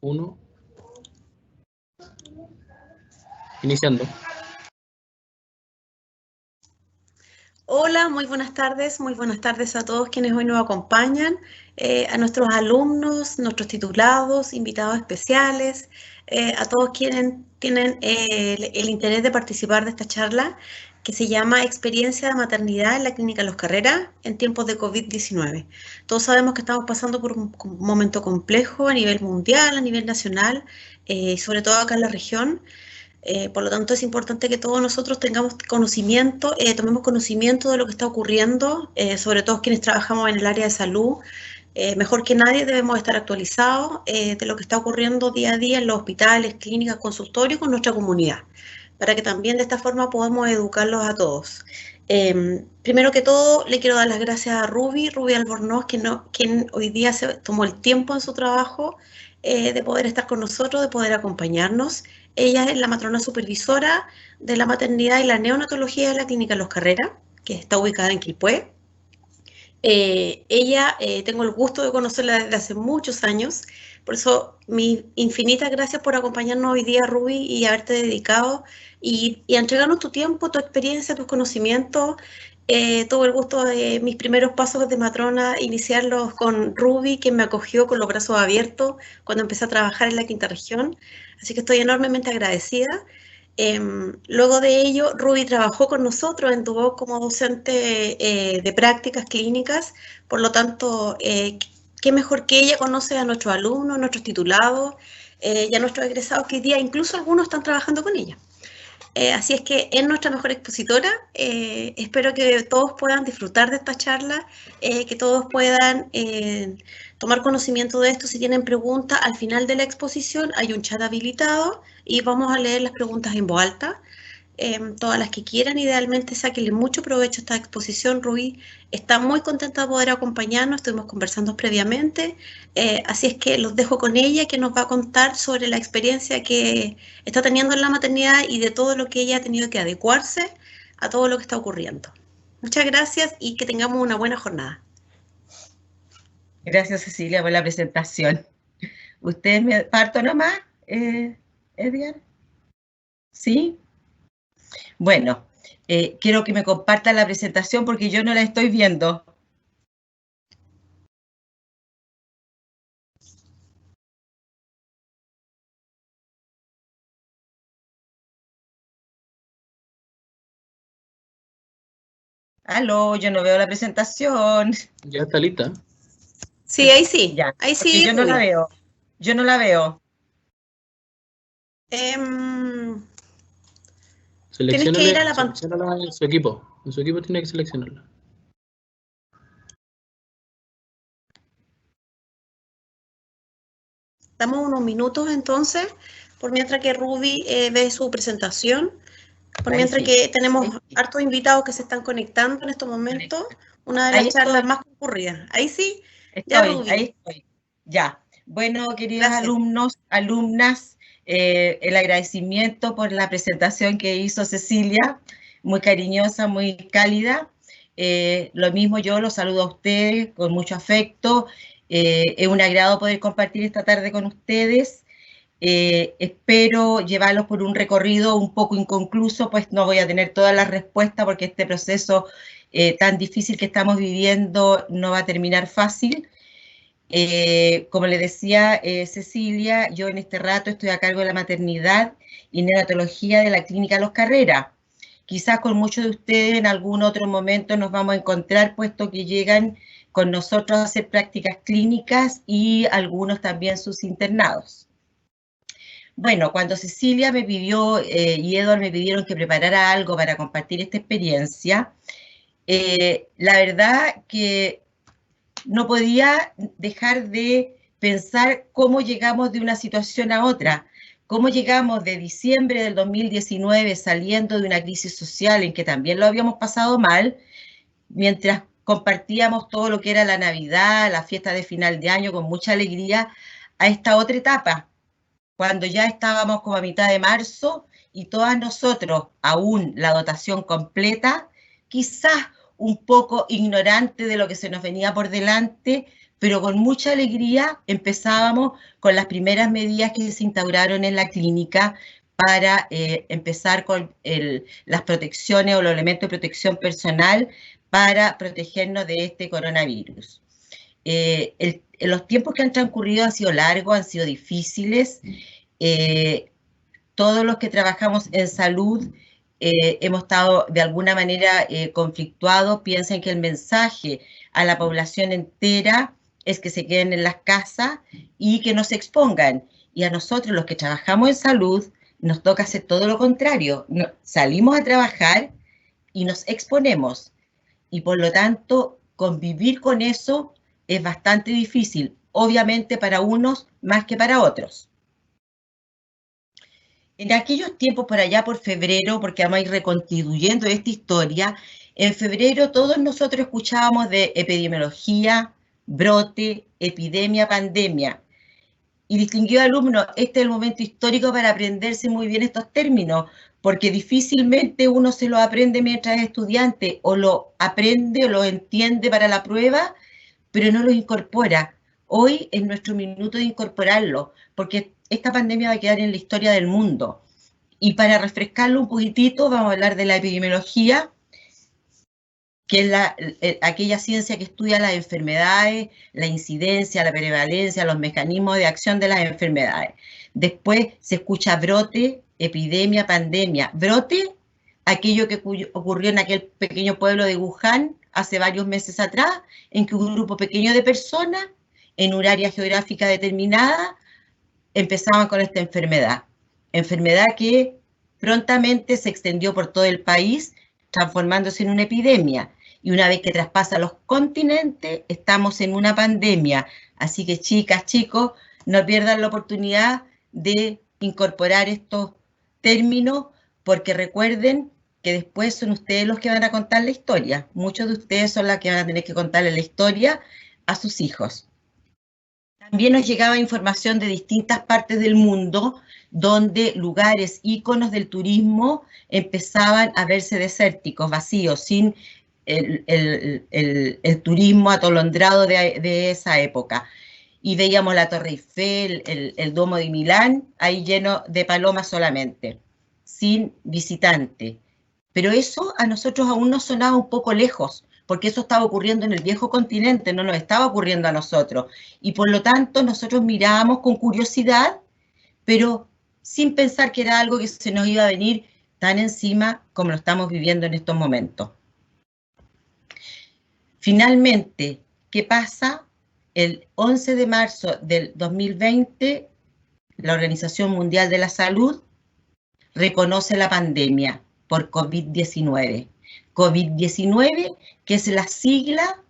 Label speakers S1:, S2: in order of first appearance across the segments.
S1: 1. Iniciando.
S2: Hola, muy buenas tardes a todos quienes hoy nos acompañan, a nuestros alumnos, nuestros titulados, invitados especiales, a todos quienes tienen el interés de participar de esta charla que se llama Experiencia de maternidad en la Clínica Los Carreras en tiempos de COVID-19. Todos sabemos que estamos pasando por un momento complejo a nivel mundial, a nivel nacional, sobre todo acá en la región. Por lo tanto, es importante que todos nosotros tengamos conocimiento, tomemos conocimiento de lo que está ocurriendo, sobre todo quienes trabajamos en el área de salud. Mejor que nadie debemos estar actualizados de lo que está ocurriendo día a día en los hospitales, clínicas, consultorios con nuestra comunidad, para que también de esta forma podamos educarlos a todos. Primero que todo, le quiero dar las gracias a Ruby Albornoz, quien hoy día se tomó el tiempo en su trabajo de poder estar con nosotros, de poder acompañarnos. Ella es la matrona supervisora de la maternidad y la neonatología de la Clínica Los Carreras, que está ubicada en Quilpué. Ella, tengo el gusto de conocerla desde hace muchos años, por eso mi infinitas gracias por acompañarnos hoy día, Ruby, y haberte dedicado y a entregarnos tu tiempo, tu experiencia, tus conocimientos. Tuve el gusto de mis primeros pasos de matrona iniciarlos con Ruby, quien me acogió con los brazos abiertos cuando empecé a trabajar en la quinta región, así que estoy enormemente agradecida. Luego de ello, Ruby trabajó con nosotros en Duoc como docente de prácticas clínicas, por lo tanto, qué mejor que ella conoce a nuestros alumnos, nuestros titulados y a nuestros egresados que hoy día incluso algunos están trabajando con ella. Así es que es nuestra mejor expositora. Espero que todos puedan disfrutar de esta charla, que todos puedan tomar conocimiento de esto. Si tienen preguntas, al final de la exposición hay un chat habilitado y vamos a leer las preguntas en voz alta. Todas las que quieran, idealmente sáquenle mucho provecho a esta exposición. Rubí está muy contenta de poder acompañarnos, estuvimos conversando previamente, así es que los dejo con ella, que nos va a contar sobre la experiencia que está teniendo en la maternidad y de todo lo que ella ha tenido que adecuarse a todo lo que está ocurriendo. Muchas gracias y que tengamos una buena jornada.
S3: Gracias, Cecilia, por la presentación. ¿Usted me parto nomás, Edgar? ¿Sí? Bueno, quiero que me comparta la presentación porque yo no la estoy viendo. Aló, yo no veo la presentación.
S1: Ya está lista.
S2: Sí, ahí sí.
S3: Ya,
S2: ahí sí.
S3: Yo no la veo. Yo no la veo.
S2: Tienes que ir a la pantalla.
S1: Selecciónala en su equipo. En su equipo tiene que seleccionarla.
S2: Damos unos minutos entonces, por mientras que Ruby ve su presentación, por
S3: Ahí
S2: mientras
S3: sí.
S2: que tenemos hartos invitados que se están conectando en estos momentos, una de las charlas más concurridas. Ahí sí, ya Ruby.
S3: Ahí estoy. Ya. Bueno, queridos
S2: Gracias.
S3: alumnos, alumnas, el agradecimiento por la presentación que hizo Cecilia, muy cariñosa, muy cálida. Lo mismo yo los saludo a ustedes con mucho afecto. Es un agrado poder compartir esta tarde con ustedes. Espero llevarlos por un recorrido un poco inconcluso, pues no voy a tener todas las respuestas porque este proceso tan difícil que estamos viviendo no va a terminar fácil. Como le decía Cecilia, yo en este rato estoy a cargo de la maternidad y neonatología de la Clínica Los Carreras. Quizás con muchos de ustedes en algún otro momento nos vamos a encontrar, puesto que llegan con nosotros a hacer prácticas clínicas y algunos también sus internados. Bueno, cuando Cecilia me pidió y Edward me pidieron que preparara algo para compartir esta experiencia, la verdad que no podía dejar de pensar cómo llegamos de una situación a otra, cómo llegamos de diciembre del 2019 saliendo de una crisis social en que también lo habíamos pasado mal, mientras compartíamos todo lo que era la Navidad, la fiesta de final de año con mucha alegría, a esta otra etapa, cuando ya estábamos como a mitad de marzo y todas nosotros, aún la dotación completa, quizás un poco ignorante de lo que se nos venía por delante, pero con mucha alegría empezábamos con las primeras medidas que se instauraron en la clínica para empezar con las protecciones o los elementos de protección personal para protegernos de este coronavirus. Los tiempos que han transcurrido han sido largos, han sido difíciles. Todos los que trabajamos en salud hemos estado de alguna manera conflictuados. Piensen que el mensaje a la población entera es que se queden en las casas y que no se expongan. Y a nosotros, los que trabajamos en salud, nos toca hacer todo lo contrario. Salimos a trabajar y nos exponemos. Y por lo tanto, convivir con eso es bastante difícil, obviamente para unos más que para otros. En aquellos tiempos, por allá por febrero, porque vamos a ir reconstituyendo esta historia, en febrero todos nosotros escuchábamos de epidemiología, brote, epidemia, pandemia. Y distinguido alumno, este es el momento histórico para aprenderse muy bien estos términos, porque difícilmente uno se lo aprende mientras es estudiante, o lo aprende o lo entiende para la prueba, pero no lo incorpora. Hoy es nuestro minuto de incorporarlo, porque esta pandemia va a quedar en la historia del mundo. Y para refrescarlo un poquitito, vamos a hablar de la epidemiología, que es aquella ciencia que estudia las enfermedades, la incidencia, la prevalencia, los mecanismos de acción de las enfermedades. Después se escucha brote, epidemia, pandemia. Brote, aquello que ocurrió en aquel pequeño pueblo de Wuhan hace varios meses atrás, en que un grupo pequeño de personas, en un área geográfica determinada, empezaban con esta enfermedad. Enfermedad que prontamente se extendió por todo el país, transformándose en una epidemia. Y una vez que traspasa los continentes, estamos en una pandemia. Así que chicas, chicos, no pierdan la oportunidad de incorporar estos términos, porque recuerden que después son ustedes los que van a contar la historia. Muchos de ustedes son las que van a tener que contarle la historia a sus hijos. También nos llegaba información de distintas partes del mundo, donde lugares, íconos del turismo empezaban a verse desérticos, vacíos, sin el turismo atolondrado de esa época. Y veíamos la Torre Eiffel, el Duomo de Milán, ahí lleno de palomas solamente, sin visitante. Pero eso a nosotros aún nos sonaba un poco lejos, porque eso estaba ocurriendo en el viejo continente, no nos estaba ocurriendo a nosotros. Y por lo tanto nosotros mirábamos con curiosidad, pero sin pensar que era algo que se nos iba a venir tan encima como lo estamos viviendo en estos momentos. Finalmente, ¿qué pasa? El 11 de marzo del 2020, la Organización Mundial de la Salud reconoce la pandemia por COVID-19. COVID-19, que es la sigla,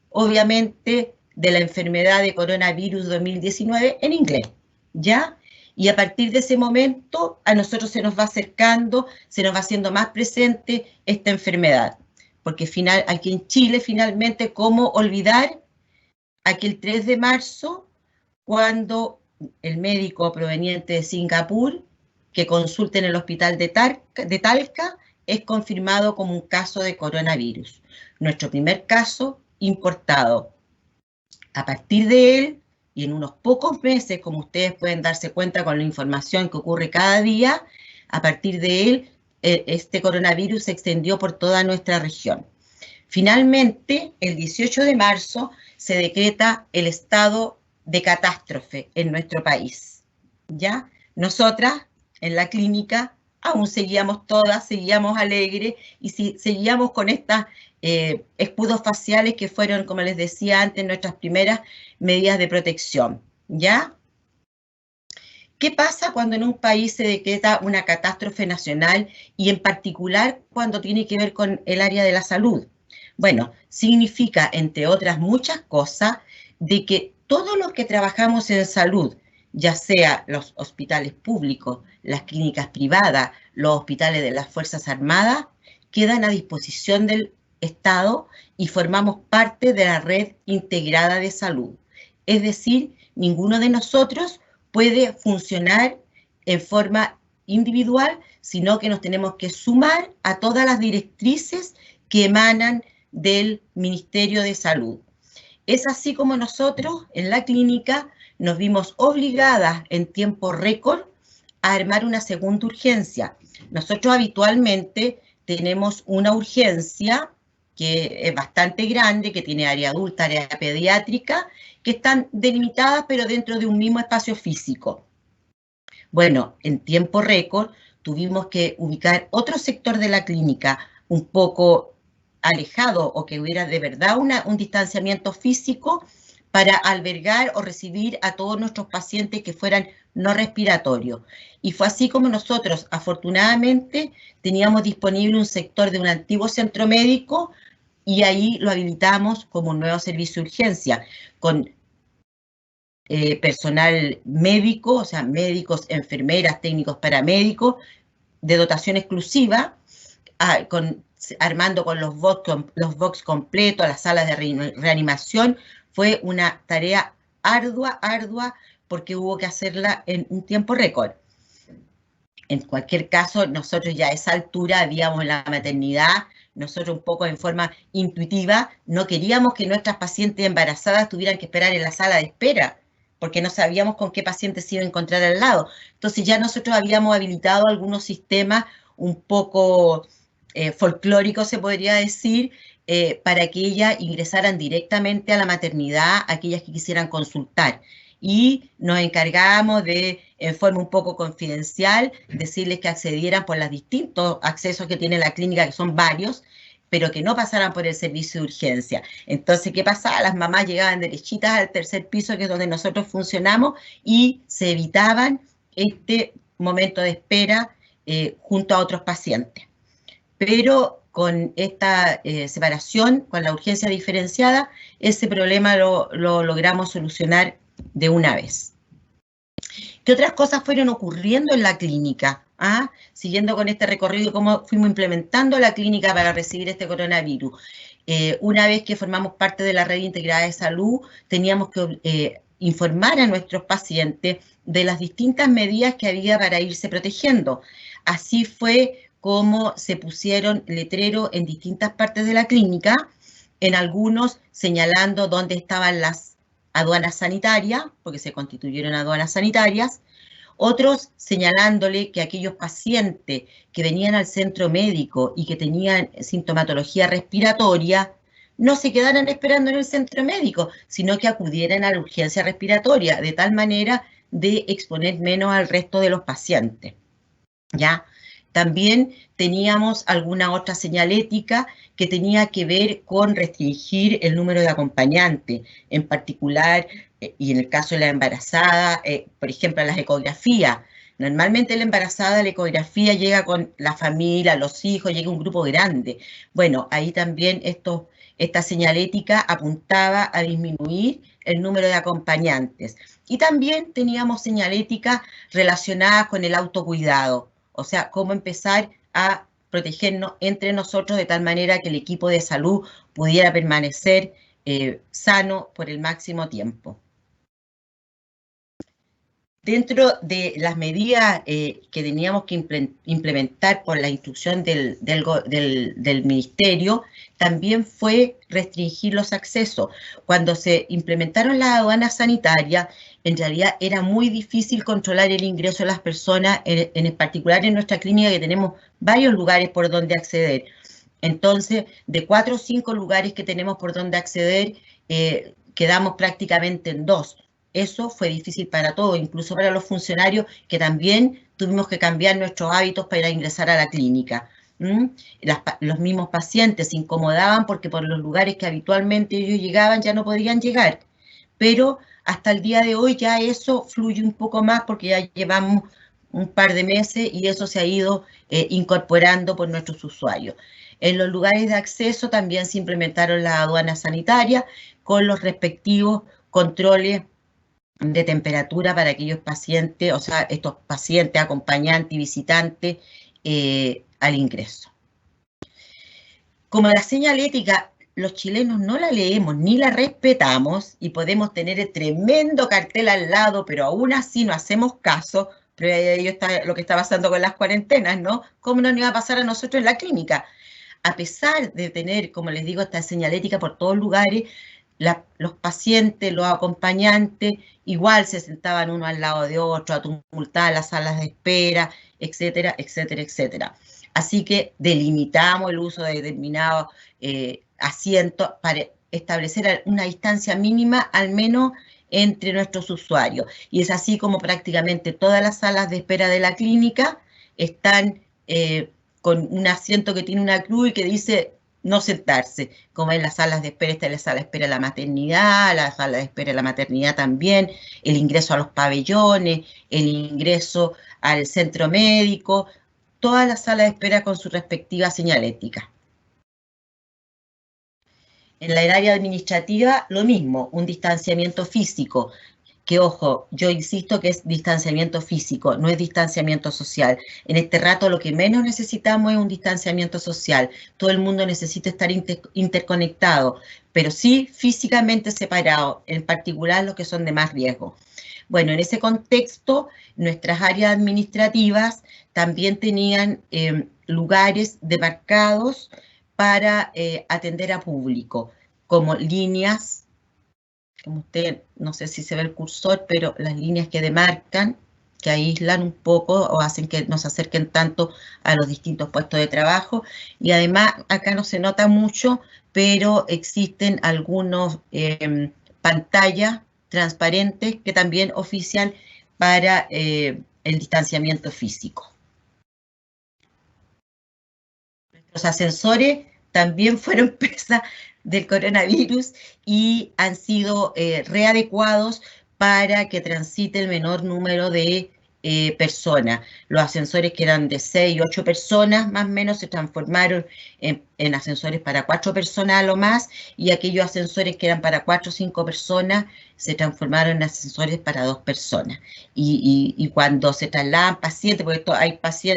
S3: obviamente, de la enfermedad de coronavirus 2019 en inglés, ¿ya? Y a partir de ese momento, a nosotros se nos va acercando, se nos va haciendo más presente esta enfermedad. Porque aquí en Chile, finalmente, ¿cómo olvidar aquel 3 de marzo, cuando el médico proveniente de Singapur, que consulta en el hospital de Talca, es confirmado como un caso de coronavirus? Nuestro primer caso importado. A partir de él, y en unos pocos meses, como ustedes pueden darse cuenta con la información que ocurre cada día, a partir de él, este coronavirus se extendió por toda nuestra región. Finalmente, el 18 de marzo, se decreta el estado de catástrofe en nuestro país, ¿ya? Nosotras, en la clínica, aún seguíamos todas, seguíamos alegres y seguíamos con estas escudos faciales que fueron, como les decía antes, nuestras primeras medidas de protección, ¿ya? ¿Qué pasa cuando en un país se decreta una catástrofe nacional y en particular cuando tiene que ver con el área de la salud? Bueno, significa, entre otras muchas cosas, de que todos los que trabajamos en salud, ya sea los hospitales públicos, las clínicas privadas, los hospitales de las Fuerzas Armadas, quedan a disposición del Estado y formamos parte de la red integrada de salud. Es decir, ninguno de nosotros puede funcionar en forma individual, sino que nos tenemos que sumar a todas las directrices que emanan del Ministerio de Salud. Es así como nosotros en la clínica nos vimos obligadas en tiempo récord a armar una segunda urgencia. Nosotros habitualmente tenemos una urgencia que es bastante grande, que tiene área adulta, área pediátrica, que están delimitadas pero dentro de un mismo espacio físico. Bueno, en tiempo récord tuvimos que ubicar otro sector de la clínica un poco alejado o que hubiera de verdad un distanciamiento físico para albergar o recibir a todos nuestros pacientes que fueran no respiratorios. Y fue así como nosotros, afortunadamente, teníamos disponible un sector de un antiguo centro médico y ahí lo habilitamos como un nuevo servicio de urgencia, con personal médico, o sea, médicos, enfermeras, técnicos, paramédicos, de dotación exclusiva, armando con los box completos, las salas de reanimación. Fue una tarea ardua, porque hubo que hacerla en un tiempo récord. En cualquier caso, nosotros ya a esa altura habíamos en la maternidad, nosotros un poco en forma intuitiva, no queríamos que nuestras pacientes embarazadas tuvieran que esperar en la sala de espera, porque no sabíamos con qué pacientes se iba a encontrar al lado. Entonces ya nosotros habíamos habilitado algunos sistemas un poco folclóricos, se podría decir, para que ellas ingresaran directamente a la maternidad, aquellas que quisieran consultar. Y nos encargábamos de, en forma un poco confidencial, decirles que accedieran por los distintos accesos que tiene la clínica, que son varios, pero que no pasaran por el servicio de urgencia. Entonces, ¿qué pasaba? Las mamás llegaban derechitas al tercer piso, que es donde nosotros funcionamos, y se evitaban este momento de espera junto a otros pacientes. Pero con esta separación, con la urgencia diferenciada, ese problema lo logramos solucionar de una vez. ¿Qué otras cosas fueron ocurriendo en la clínica? Siguiendo con este recorrido, cómo fuimos implementando la clínica para recibir este coronavirus. Una vez que formamos parte de la red integrada de salud, teníamos que informar a nuestros pacientes de las distintas medidas que había para irse protegiendo. Así fue como se pusieron letreros en distintas partes de la clínica, en algunos señalando dónde estaban las aduanas sanitarias, porque se constituyeron aduanas sanitarias, otros señalándole que aquellos pacientes que venían al centro médico y que tenían sintomatología respiratoria, no se quedaran esperando en el centro médico, sino que acudieran a la urgencia respiratoria, de tal manera de exponer menos al resto de los pacientes, ¿ya? También teníamos alguna otra señalética que tenía que ver con restringir el número de acompañantes, en particular, y en el caso de la embarazada, por ejemplo, las ecografías. Normalmente la embarazada, la ecografía llega con la familia, los hijos, llega un grupo grande. Bueno, ahí también esta señalética apuntaba a disminuir el número de acompañantes. Y también teníamos señalética relacionadas con el autocuidado. O sea, cómo empezar a protegernos entre nosotros de tal manera que el equipo de salud pudiera permanecer sano por el máximo tiempo. Dentro de las medidas que teníamos que implementar por la instrucción del ministerio, también fue restringir los accesos. Cuando se implementaron las aduanas sanitarias, en realidad era muy difícil controlar el ingreso de las personas, en particular en nuestra clínica, que tenemos varios lugares por donde acceder. Entonces, de 4 o 5 lugares que tenemos por donde acceder, quedamos prácticamente en 2. Eso fue difícil para todos, incluso para los funcionarios, que también tuvimos que cambiar nuestros hábitos para ingresar a la clínica. Los mismos pacientes se incomodaban porque por los lugares que habitualmente ellos llegaban ya no podían llegar. Pero hasta el día de hoy ya eso fluye un poco más porque ya llevamos un par de meses y eso se ha ido incorporando por nuestros usuarios. En los lugares de acceso también se implementaron las aduanas sanitarias con los respectivos controles de temperatura para aquellos pacientes, o sea, estos pacientes, acompañantes y visitantes al ingreso. Como la señalética, los chilenos no la leemos ni la respetamos y podemos tener el tremendo cartel al lado, pero aún así no hacemos caso. Pero ahí está lo que está pasando con las cuarentenas, ¿no? ¿Cómo nos iba a pasar a nosotros en la clínica? A pesar de tener, como les digo, esta señalética por todos lugares, los pacientes, los acompañantes, igual se sentaban uno al lado de otro, a tumultar las salas de espera, etcétera, etcétera, etcétera. Así que delimitamos el uso de determinados asientos para establecer una distancia mínima, al menos entre nuestros usuarios. Y es así como prácticamente todas las salas de espera de la clínica están con un asiento que tiene una cruz y que dice no sentarse, como en las salas de espera. Está la sala de espera de la maternidad, la sala de espera de la maternidad también, el ingreso a los pabellones, el ingreso al centro médico, todas las salas de espera con su respectiva señalética. En la área administrativa, lo mismo, un distanciamiento físico, que ojo, yo insisto que es distanciamiento físico, no es distanciamiento social. En este rato lo que menos necesitamos es un distanciamiento social. Todo el mundo necesita estar interconectado, pero sí físicamente separado, en particular los que son de más riesgo. Bueno, en ese contexto, nuestras áreas administrativas también tenían lugares demarcados para atender a público, como líneas, como usted, no sé si se ve el cursor, pero las líneas que demarcan, que aíslan un poco o hacen que nos acerquen tanto a los distintos puestos de trabajo. Y además, acá no se nota mucho, pero existen algunos pantallas transparentes que también ofician para el distanciamiento físico. Los ascensores también fueron presa del coronavirus y han sido readecuados para que transite el menor número de personas. Los ascensores que eran de 6 y 8 personas más o menos se transformaron en ascensores para 4 personas a lo más, y aquellos ascensores que eran para 4 o 5 personas se transformaron en ascensores para 2 personas. Y cuando se trasladan pacientes, porque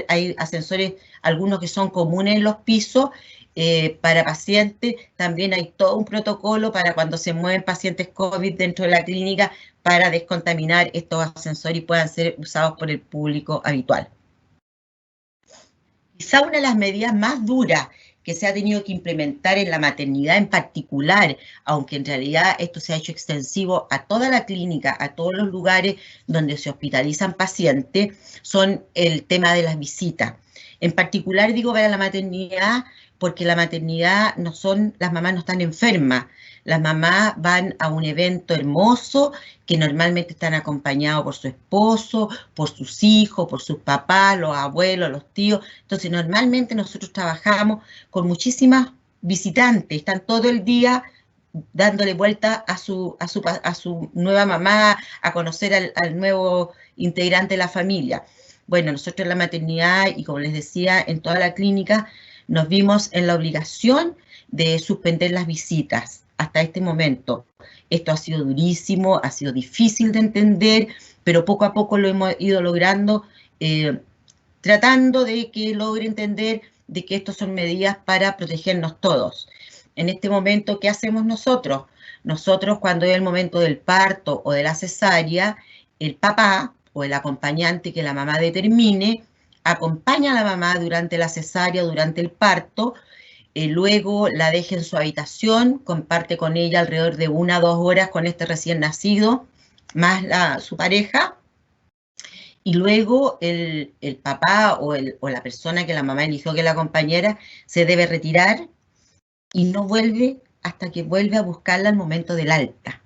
S3: hay ascensores, algunos que son comunes en los pisos, para pacientes, también hay todo un protocolo para cuando se mueven pacientes COVID dentro de la clínica para descontaminar estos ascensores y puedan ser usados por el público habitual. Quizá una de las medidas más duras que se ha tenido que implementar en la maternidad en particular, aunque en realidad esto se ha hecho extensivo a toda la clínica, a todos los lugares donde se hospitalizan pacientes, son el tema de las visitas. En particular digo para la maternidad, porque la maternidad las mamás no están enfermas, las mamás van a un evento hermoso que normalmente están acompañados por su esposo, por sus hijos, por sus papás, los abuelos, los tíos. Entonces normalmente nosotros trabajamos con muchísimas visitantes, están todo el día dándole vuelta a su nueva mamá, a conocer al nuevo integrante de la familia. Bueno, nosotros en la maternidad y como les decía, en toda la clínica, nos vimos en la obligación de suspender las visitas hasta este momento. Esto ha sido durísimo, ha sido difícil de entender, pero poco a poco lo hemos ido logrando, tratando de que logre entender de que estos son medidas para protegernos todos. En este momento, ¿qué hacemos nosotros? Nosotros, cuando es el momento del parto o de la cesárea, el papá o el acompañante que la mamá determine, acompaña a la mamá durante la cesárea, durante el parto, luego la deja en su habitación, comparte con ella alrededor de 1 a 2 horas con este recién nacido, más su pareja, y luego el papá o la persona que la mamá eligió que la acompañara se debe retirar y no vuelve hasta que vuelve a buscarla al momento del alta.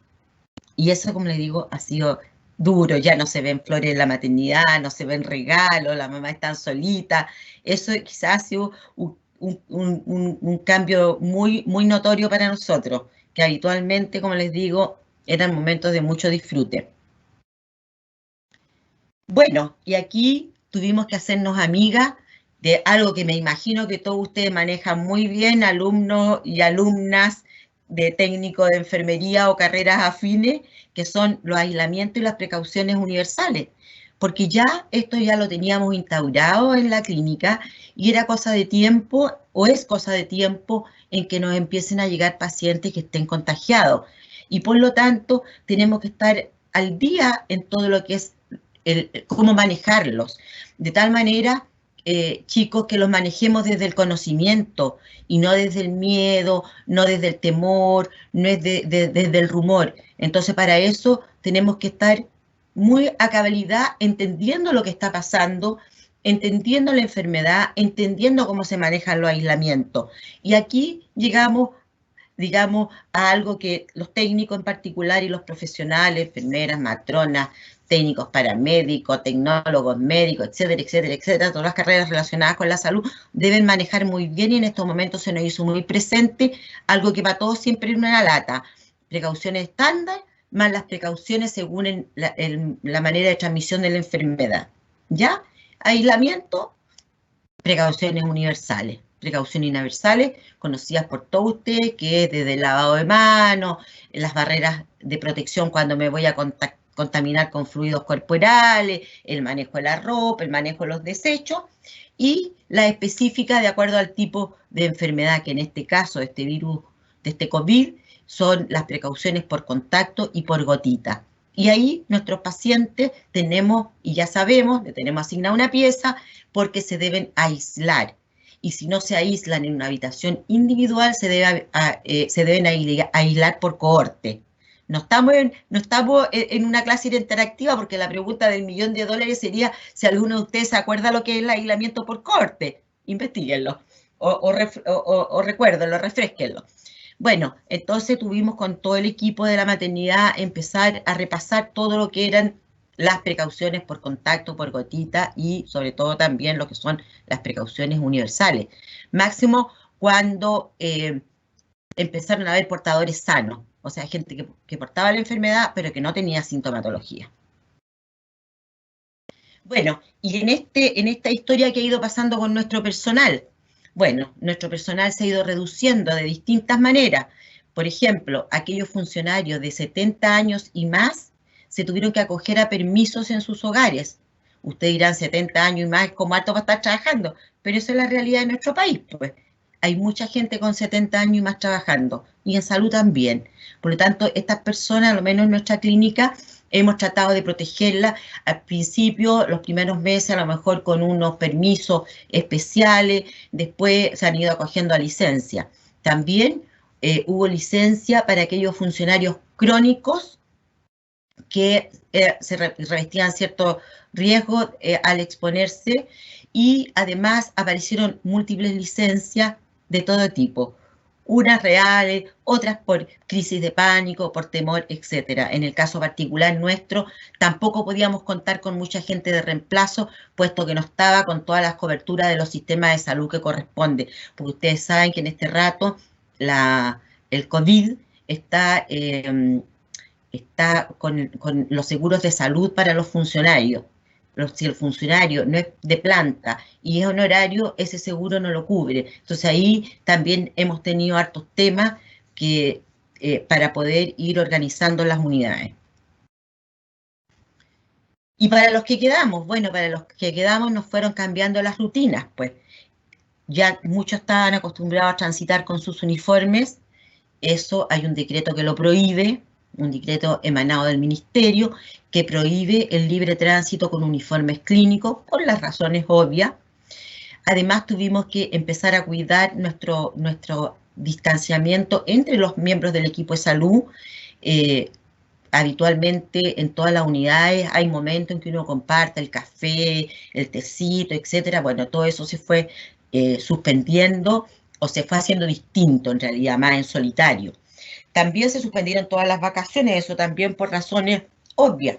S3: Y eso, como le digo, ha sido duro. Ya no se ven flores en la maternidad, no se ven regalos, la mamá está solita. Eso quizás ha sido un cambio muy, muy notorio para nosotros, que habitualmente, como les digo, eran momentos de mucho disfrute. Bueno, y aquí tuvimos que hacernos amigas de algo que me imagino que todos ustedes manejan muy bien, alumnos y alumnas de técnico de enfermería o carreras afines, que son los aislamientos y las precauciones universales, porque esto ya lo teníamos instaurado en la clínica y era cosa de tiempo, o es cosa de tiempo, en que nos empiecen a llegar pacientes que estén contagiados. Y por lo tanto, tenemos que estar al día en todo lo que es cómo manejarlos, de tal manera chicos, que los manejemos desde el conocimiento y no desde el miedo, no desde el temor, no es desde el rumor. Entonces, para eso tenemos que estar muy a cabalidad, entendiendo lo que está pasando, entendiendo la enfermedad, entendiendo cómo se manejan los aislamientos. Y aquí llegamos, digamos, a algo que los técnicos en particular y los profesionales, enfermeras, matronas, técnicos paramédicos, tecnólogos, médicos, etcétera, etcétera, etcétera, todas las carreras relacionadas con la salud deben manejar muy bien, y en estos momentos se nos hizo muy presente algo que para todos siempre es una lata: precauciones estándar más las precauciones según la manera de transmisión de la enfermedad. ¿Ya? Aislamiento, precauciones universales. Precauciones universales conocidas por todos ustedes, que es desde el lavado de manos, las barreras de protección cuando me voy a contaminar con fluidos corporales, el manejo de la ropa, el manejo de los desechos, y la específica de acuerdo al tipo de enfermedad, que en este caso, este virus, de este COVID, son las precauciones por contacto y por gotita. Y ahí nuestros pacientes tenemos, y ya sabemos, le tenemos asignada una pieza, porque se deben aislar. Y si no se aíslan en una habitación individual, se deben aislar por cohorte. No estamos en una clase interactiva, porque la pregunta del $1.000.000 sería si alguno de ustedes se acuerda lo que es el aislamiento por cohorte. Investíguenlo, o recuérdenlo, refresquenlo. Bueno, entonces tuvimos con todo el equipo de la maternidad empezar a repasar todo lo que eran las precauciones por contacto, por gotita, y sobre todo también lo que son las precauciones universales. Máximo cuando empezaron a haber portadores sanos, o sea, gente que portaba la enfermedad pero que no tenía sintomatología. Bueno, y en esta historia que ha ido pasando con nuestro personal, bueno, nuestro personal se ha ido reduciendo de distintas maneras. Por ejemplo, aquellos funcionarios de 70 años y más se tuvieron que acoger a permisos en sus hogares. Ustedes dirán, 70 años y más, ¿cómo harto va a estar trabajando? Pero esa es la realidad de nuestro país, pues. Hay mucha gente con 70 años y más trabajando, y en salud también. Por lo tanto, estas personas, al lo menos en nuestra clínica, hemos tratado de protegerlas. Al principio, los primeros meses, a lo mejor con unos permisos especiales, después se han ido acogiendo a licencia. También hubo licencia para aquellos funcionarios crónicos que se revestían cierto riesgo al exponerse, y además aparecieron múltiples licencias de todo tipo, unas reales, otras por crisis de pánico, por temor, etc. En el caso particular nuestro, tampoco podíamos contar con mucha gente de reemplazo, puesto que no estaba con todas las coberturas de los sistemas de salud que corresponde, porque ustedes saben que en este rato el COVID está con los seguros de salud para los funcionarios. Si el funcionario no es de planta y es honorario, ese seguro no lo cubre. Entonces ahí también hemos tenido hartos temas para poder ir organizando las unidades. Y para los que quedamos, bueno, para los que quedamos nos fueron cambiando las rutinas, pues. Ya muchos estaban acostumbrados a transitar con sus uniformes. Eso hay un decreto que lo prohíbe, un decreto emanado del Ministerio que prohíbe el libre tránsito con uniformes clínicos por las razones obvias. Además, tuvimos que empezar a cuidar nuestro distanciamiento entre los miembros del equipo de salud. Habitualmente en todas las unidades hay momentos en que uno comparte el café, el tecito, etcétera. Bueno, todo eso se fue suspendiendo, o se fue haciendo distinto, en realidad, más en solitario. También se suspendieron todas las vacaciones, eso también por razones obvias,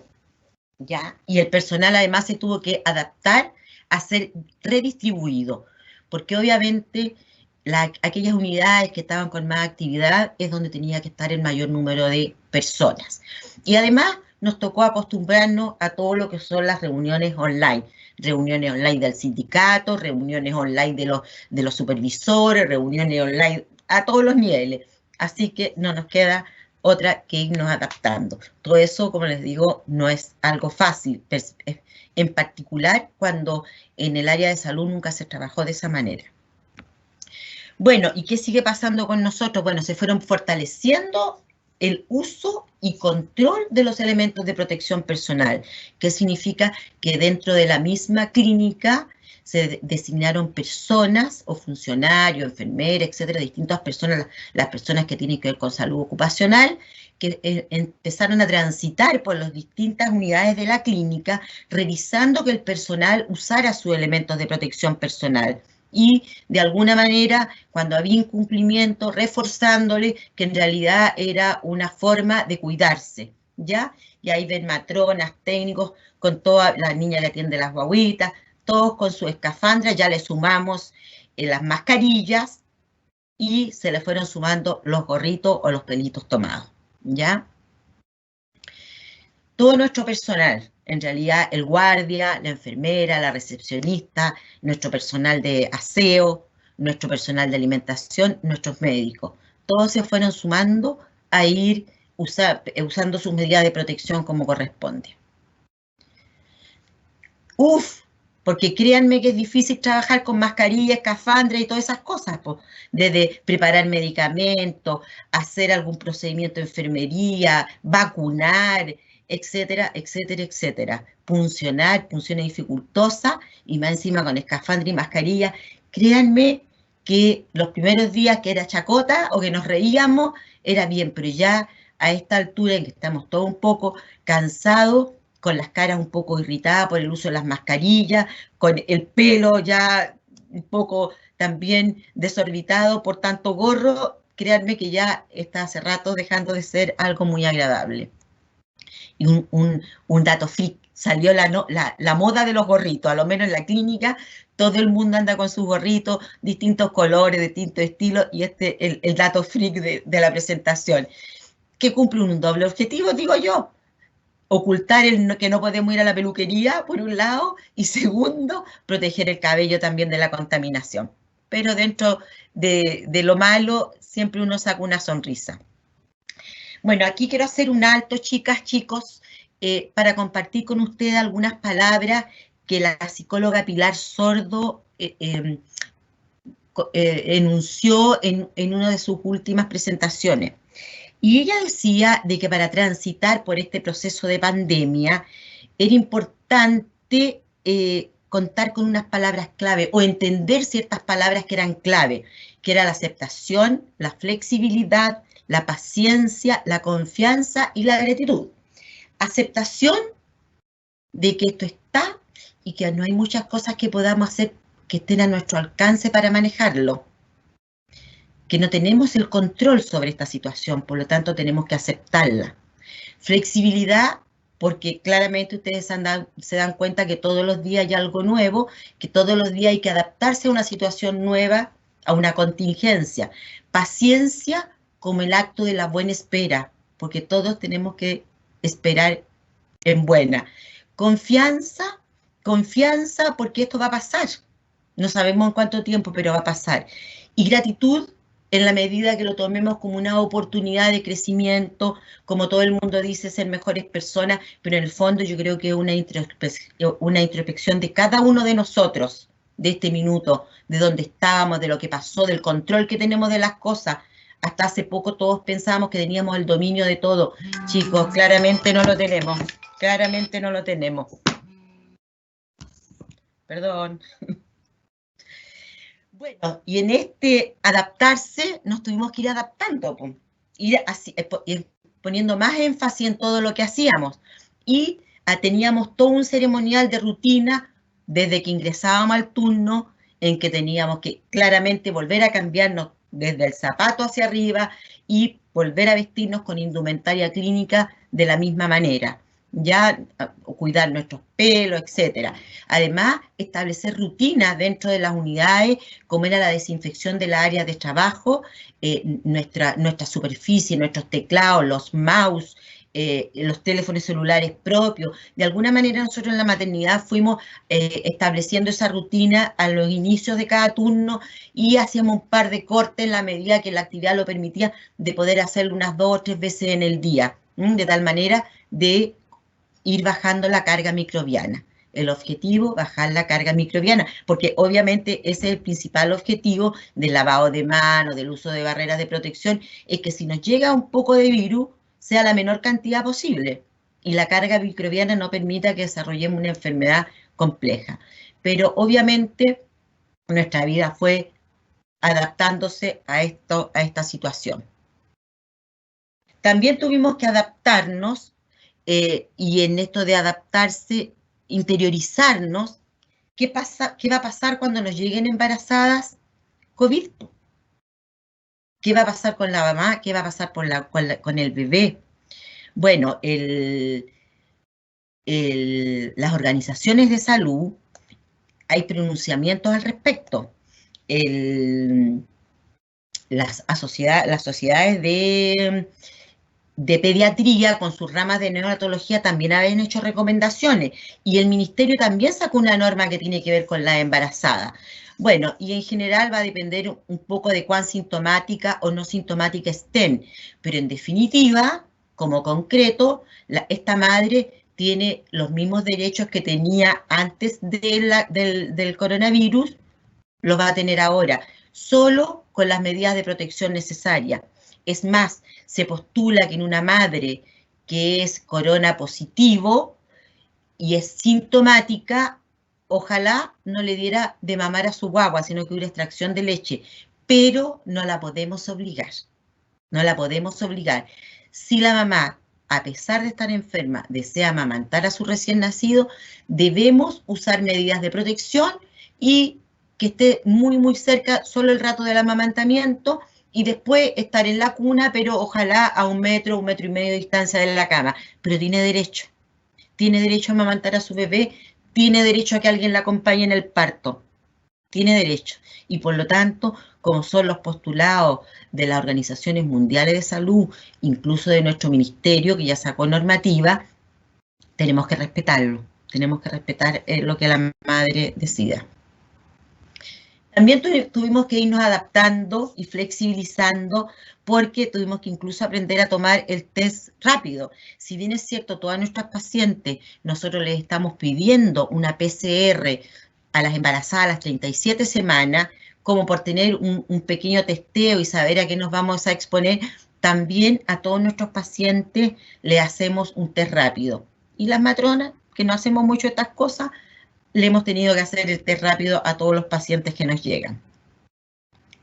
S3: ¿ya? Y el personal además se tuvo que adaptar a ser redistribuido, porque obviamente aquellas unidades que estaban con más actividad es donde tenía que estar el mayor número de personas. Y además nos tocó acostumbrarnos a todo lo que son las reuniones online del sindicato, reuniones online de los supervisores, reuniones online a todos los niveles. Así que no nos queda otra que irnos adaptando. Todo eso, como les digo, no es algo fácil, en particular cuando en el área de salud nunca se trabajó de esa manera. Bueno, ¿y qué sigue pasando con nosotros? Bueno, se fueron fortaleciendo el uso y control de los elementos de protección personal, que significa que dentro de la misma clínica se designaron personas o funcionarios, enfermeras, etcétera, distintas personas, las personas que tienen que ver con salud ocupacional, que empezaron a transitar por las distintas unidades de la clínica, revisando que el personal usara sus elementos de protección personal. Y de alguna manera, cuando había incumplimiento, reforzándole que en realidad era una forma de cuidarse, ¿ya? Y ahí ven matronas, técnicos, con toda la niña que atiende las guaguitas, todos con su escafandra, ya le sumamos las mascarillas y se le fueron sumando los gorritos o los pelitos tomados, ¿ya? Todo nuestro personal, en realidad el guardia, la enfermera, la recepcionista, nuestro personal de aseo, nuestro personal de alimentación, nuestros médicos, todos se fueron sumando a ir usando sus medidas de protección como corresponde. Porque créanme que es difícil trabajar con mascarilla, escafandra y todas esas cosas, pues, desde preparar medicamentos, hacer algún procedimiento de enfermería, vacunar, etcétera, etcétera, etcétera. Punciones dificultosas y más encima con escafandra y mascarilla. Créanme que los primeros días que era chacota o que nos reíamos era bien, pero ya a esta altura en que estamos todos un poco cansados, con las caras un poco irritadas por el uso de las mascarillas, con el pelo ya un poco también desorbitado por tanto gorro, créanme que ya está hace rato dejando de ser algo muy agradable. Y un dato freak, salió la moda de los gorritos, a lo menos en la clínica, todo el mundo anda con sus gorritos, distintos colores, distintos estilos, y el dato freak de la presentación, que cumple un doble objetivo, digo yo. Ocultar que no podemos ir a la peluquería, por un lado, y segundo, proteger el cabello también de la contaminación. Pero dentro de lo malo, siempre uno saca una sonrisa. Bueno, aquí quiero hacer un alto, chicas, chicos, para compartir con ustedes algunas palabras que la psicóloga Pilar Sordo enunció en una de sus últimas presentaciones. Y ella decía de que para transitar por este proceso de pandemia era importante contar con unas palabras clave o entender ciertas palabras que eran clave, que era la aceptación, la flexibilidad, la paciencia, la confianza y la gratitud. Aceptación de que esto está y que no hay muchas cosas que podamos hacer que estén a nuestro alcance para manejarlo. Que no tenemos el control sobre esta situación, por lo tanto tenemos que aceptarla. Flexibilidad, porque claramente ustedes se dan cuenta que todos los días hay algo nuevo, que todos los días hay que adaptarse a una situación nueva, a una contingencia. Paciencia como el acto de la buena espera, porque todos tenemos que esperar en buena. Confianza porque esto va a pasar. No sabemos en cuánto tiempo, pero va a pasar. Y gratitud, en la medida que lo tomemos como una oportunidad de crecimiento, como todo el mundo dice, ser mejores personas, pero en el fondo yo creo que es una introspección de cada uno de nosotros, de este minuto, de dónde estábamos, de lo que pasó, del control que tenemos de las cosas. Hasta hace poco todos pensábamos que teníamos el dominio de todo. Chicos, claramente no lo tenemos, claramente no lo tenemos. Perdón. Bueno, y en este adaptarse nos tuvimos que ir adaptando, ir poniendo más énfasis en todo lo que hacíamos. Y teníamos todo un ceremonial de rutina desde que ingresábamos al turno, en que teníamos que claramente volver a cambiarnos desde el zapato hacia arriba y volver a vestirnos con indumentaria clínica de la misma manera. Ya cuidar nuestros pelos, etcétera. Además, establecer rutinas dentro de las unidades, como era la desinfección de las áreas de trabajo, nuestra superficie, nuestros teclados, los mouse, los teléfonos celulares propios. De alguna manera nosotros en la maternidad fuimos estableciendo esa rutina a los inicios de cada turno y hacíamos un par de cortes en la medida que la actividad lo permitía, de poder hacerlo unas 2 o 3 veces en el día, de tal manera de ir bajando la carga microbiana. El objetivo, bajar la carga microbiana, porque obviamente ese es el principal objetivo del lavado de manos, del uso de barreras de protección, es que si nos llega un poco de virus, sea la menor cantidad posible y la carga microbiana no permita que desarrollemos una enfermedad compleja. Pero obviamente nuestra vida fue adaptándose a esta situación. También tuvimos que adaptarnos y en esto de adaptarse, interiorizarnos, ¿qué va a pasar cuando nos lleguen embarazadas COVID? ¿Qué va a pasar con la mamá? ¿Qué va a pasar con el bebé? Bueno, las organizaciones de salud, hay pronunciamientos al respecto. Las sociedades de pediatría con sus ramas de neonatología también habían hecho recomendaciones y el ministerio también sacó una norma que tiene que ver con la embarazada. Bueno, y en general va a depender un poco de cuán sintomática o no sintomática estén, pero en definitiva, como concreto, esta madre tiene los mismos derechos que tenía antes del coronavirus, los va a tener ahora, solo con las medidas de protección necesarias. Es más, se postula que en una madre que es corona positivo y es sintomática, ojalá no le diera de mamar a su guagua, sino que hubiera extracción de leche, pero no la podemos obligar. No la podemos obligar. Si la mamá, a pesar de estar enferma, desea amamantar a su recién nacido, debemos usar medidas de protección y que esté muy, muy cerca solo el rato del amamantamiento y después estar en la cuna, pero ojalá a 1 metro, 1,5 metros de distancia de la cama. Pero tiene derecho a amamantar a su bebé, tiene derecho a que alguien la acompañe en el parto, tiene derecho. Y por lo tanto, como son los postulados de las organizaciones mundiales de salud, incluso de nuestro ministerio, que ya sacó normativa, tenemos que respetarlo, tenemos que respetar lo que la madre decida. También tuvimos que irnos adaptando y flexibilizando porque tuvimos que incluso aprender a tomar el test rápido. Si bien es cierto, todas nuestras pacientes, nosotros les estamos pidiendo una PCR a las embarazadas a las 37 semanas, como por tener un pequeño testeo y saber a qué nos vamos a exponer, también a todos nuestros pacientes le hacemos un test rápido. Y las matronas, que no hacemos mucho estas cosas, le hemos tenido que hacer el test rápido a todos los pacientes que nos llegan.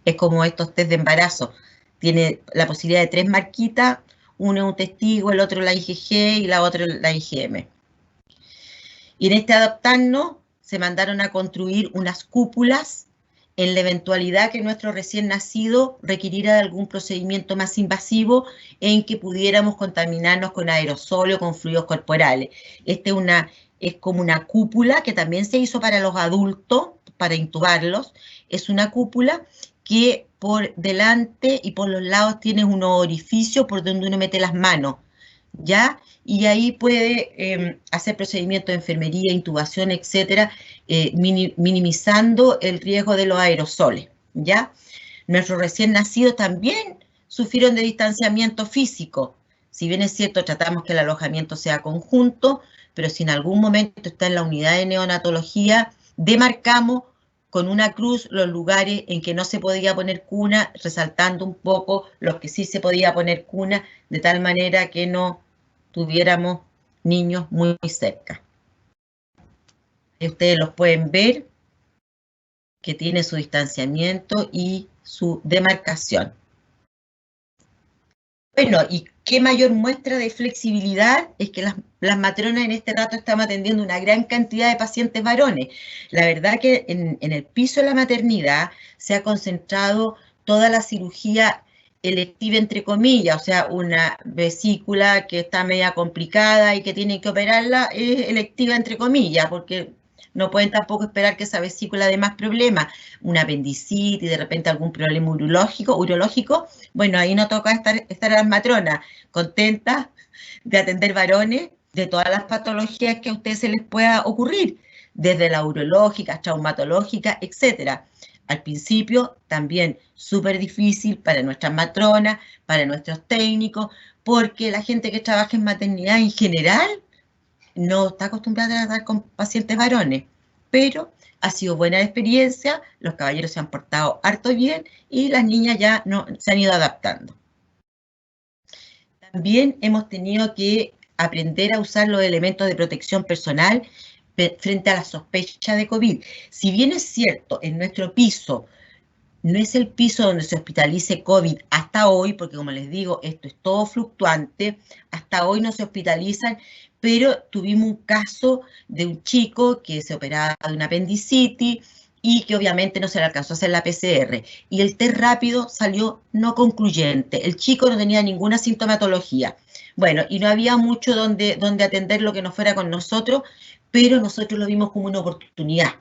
S3: Es como estos test de embarazo. Tiene la posibilidad de 3 marquitas, uno es un testigo, el otro la IgG y la otra la IgM. Y en este adaptarnos se mandaron a construir unas cúpulas en la eventualidad que nuestro recién nacido requiriera de algún procedimiento más invasivo en que pudiéramos contaminarnos con aerosol o con fluidos corporales. Es como una cúpula que también se hizo para los adultos, para intubarlos. Es una cúpula que por delante y por los lados tiene unos orificios por donde uno mete las manos, ¿ya? Y ahí puede hacer procedimientos de enfermería, intubación, etcétera, minimizando el riesgo de los aerosoles, ¿ya? Nuestros recién nacidos también sufrieron de distanciamiento físico. Si bien es cierto, tratamos que el alojamiento sea conjunto, pero si en algún momento está en la unidad de neonatología, demarcamos con una cruz los lugares en que no se podía poner cuna, resaltando un poco los que sí se podía poner cuna, de tal manera que no tuviéramos niños muy cerca. Ustedes los pueden ver, que tiene su distanciamiento y su demarcación. Bueno, y qué mayor muestra de flexibilidad es que las matronas en este rato estamos atendiendo una gran cantidad de pacientes varones. La verdad que en el piso de la maternidad se ha concentrado toda la cirugía electiva, entre comillas, o sea, una vesícula que está media complicada y que tienen que operarla es electiva, entre comillas, porque no pueden tampoco esperar que esa vesícula dé más problemas, una apendicitis, de repente algún problema urológico. Bueno, ahí nos toca estar a las matronas contentas de atender varones de todas las patologías que a ustedes se les pueda ocurrir, desde la urológica, traumatológica, etcétera. Al principio también súper difícil para nuestras matronas, para nuestros técnicos, porque la gente que trabaja en maternidad en general no está acostumbrada a tratar con pacientes varones, pero ha sido buena experiencia, los caballeros se han portado harto bien y las niñas ya no, se han ido adaptando. También hemos tenido que aprender a usar los elementos de protección personal frente a la sospecha de COVID. Si bien es cierto, en nuestro piso no es el piso donde se hospitalice COVID hasta hoy, porque como les digo, esto es todo fluctuante, hasta hoy no se hospitalizan, pero tuvimos un caso de un chico que se operaba de una apendicitis y que obviamente no se le alcanzó a hacer la PCR. Y el test rápido salió no concluyente. El chico no tenía ninguna sintomatología. Bueno, y no había mucho donde atender lo que no fuera con nosotros, pero nosotros lo vimos como una oportunidad.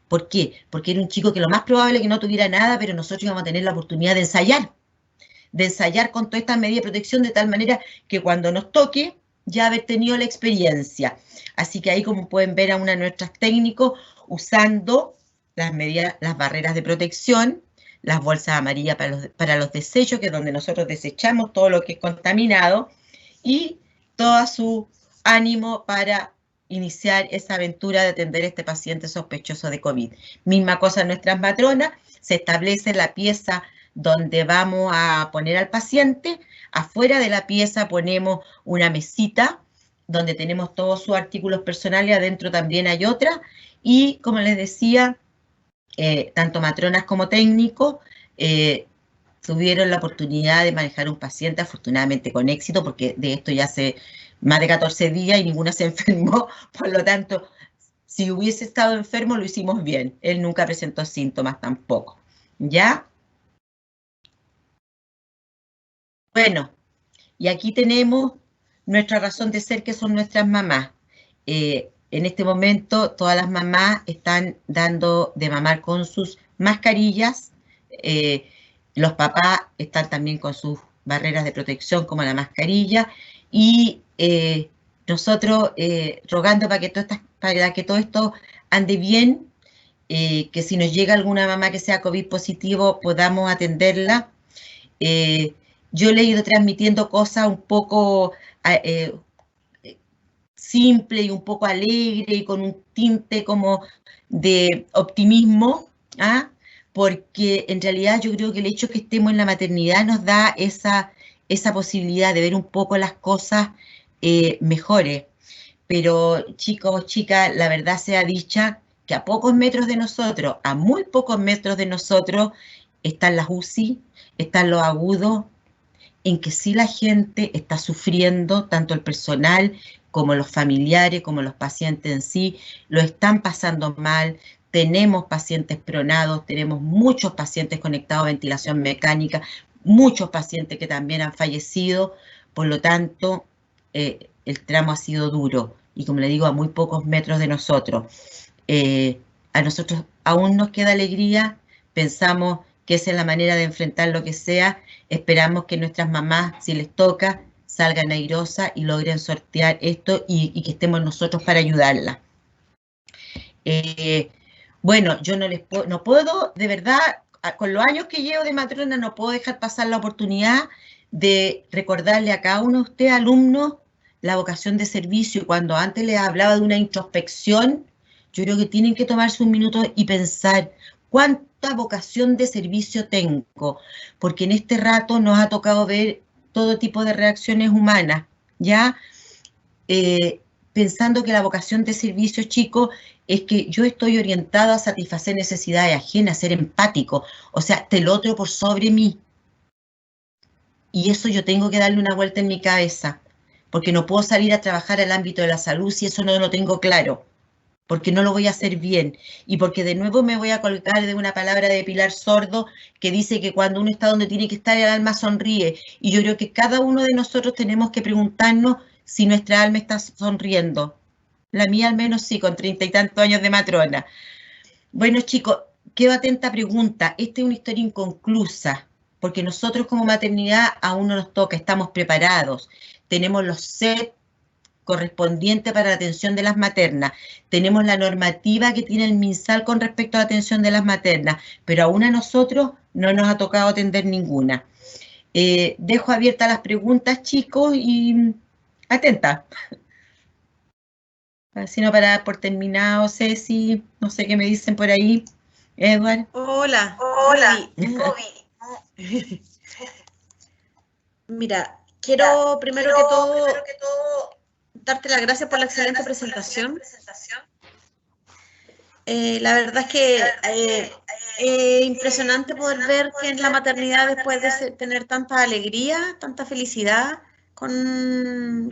S3: ¿Por qué? Porque era un chico que lo más probable es que no tuviera nada, pero nosotros íbamos a tener la oportunidad de ensayar con todas estas medidas de protección de tal manera que cuando nos toque ya haber tenido la experiencia. Así que ahí, como pueden ver, a una de nuestras técnicos usando las medidas, las barreras de protección, las bolsas amarillas para los desechos, que es donde nosotros desechamos todo lo que es contaminado, y todo su ánimo para iniciar esa aventura de atender a este paciente sospechoso de COVID. Misma cosa en nuestras matronas, se establece la pieza donde vamos a poner al paciente. Afuera de la pieza ponemos una mesita donde tenemos todos sus artículos personales, adentro también hay otra, y como les decía, tanto matronas como técnicos tuvieron la oportunidad de manejar un paciente, afortunadamente con éxito, porque de esto ya hace más de 14 días y ninguna se enfermó, por lo tanto, si hubiese estado enfermo lo hicimos bien. Él nunca presentó síntomas tampoco, ¿ya? Bueno, y aquí tenemos nuestra razón de ser, que son nuestras mamás. En este momento todas las mamás están dando de mamar con sus mascarillas, los papás están también con sus barreras de protección como la mascarilla, y nosotros rogando para que todo esto ande bien, que si nos llega alguna mamá que sea COVID positivo podamos atenderla. Yo le he ido transmitiendo cosas un poco simple y un poco alegre y con un tinte como de optimismo, ¿ah? Porque en realidad yo creo que el hecho de que estemos en la maternidad nos da esa posibilidad de ver un poco las cosas mejores. Pero chicos, chicas, la verdad sea dicha que a pocos metros de nosotros, a muy pocos metros de nosotros, están las UCI, están los agudos, en que sí la gente está sufriendo, tanto el personal como los familiares, como los pacientes en sí, lo están pasando mal. Tenemos pacientes pronados, tenemos muchos pacientes conectados a ventilación mecánica, muchos pacientes que también han fallecido, por lo tanto, el tramo ha sido duro y, como le digo, a muy pocos metros de nosotros. A nosotros aún nos queda alegría, pensamos que esa es la manera de enfrentar lo que sea. Esperamos que nuestras mamás, si les toca, salgan airosas y logren sortear esto y que estemos nosotros para ayudarlas. Bueno, yo no puedo, de verdad, con los años que llevo de matrona, no puedo dejar pasar la oportunidad de recordarle a cada uno de ustedes, alumnos, la vocación de servicio. Y cuando antes les hablaba de una introspección, yo creo que tienen que tomarse un minuto y pensar cuánta vocación de servicio tengo, porque en este rato nos ha tocado ver todo tipo de reacciones humanas, ¿ya? Pensando que la vocación de servicio, chicos, es que yo estoy orientada a satisfacer necesidades ajenas, a ser empático, o sea, del otro por sobre mí. Y eso yo tengo que darle una vuelta en mi cabeza, porque no puedo salir a trabajar al ámbito de la salud si eso no lo tengo claro, porque no lo voy a hacer bien, y porque de nuevo me voy a colgar de una palabra de Pilar Sordo que dice que cuando uno está donde tiene que estar, el alma sonríe, y yo creo que cada uno de nosotros tenemos que preguntarnos si nuestra alma está sonriendo. La mía al menos sí, con 30 y tantos años de matrona. Bueno, chicos, quedo atenta a pregunta. Esta es una historia inconclusa, porque nosotros como maternidad aún no nos toca, estamos preparados, tenemos los sets correspondiente para la atención de las maternas. Tenemos la normativa que tiene el MinSal con respecto a la atención de las maternas, pero aún a nosotros no nos ha tocado atender ninguna. Dejo abiertas las preguntas, chicos, y atenta. Así no para dar por terminado, Ceci, no sé qué me dicen por ahí, Edward.
S2: Hola,
S3: Hola,
S2: Ruby. Mira, quiero primero que todo darte las gracias por la excelente presentación. La verdad es que es impresionante poder ver que en la maternidad, después de tener tanta alegría, tanta felicidad con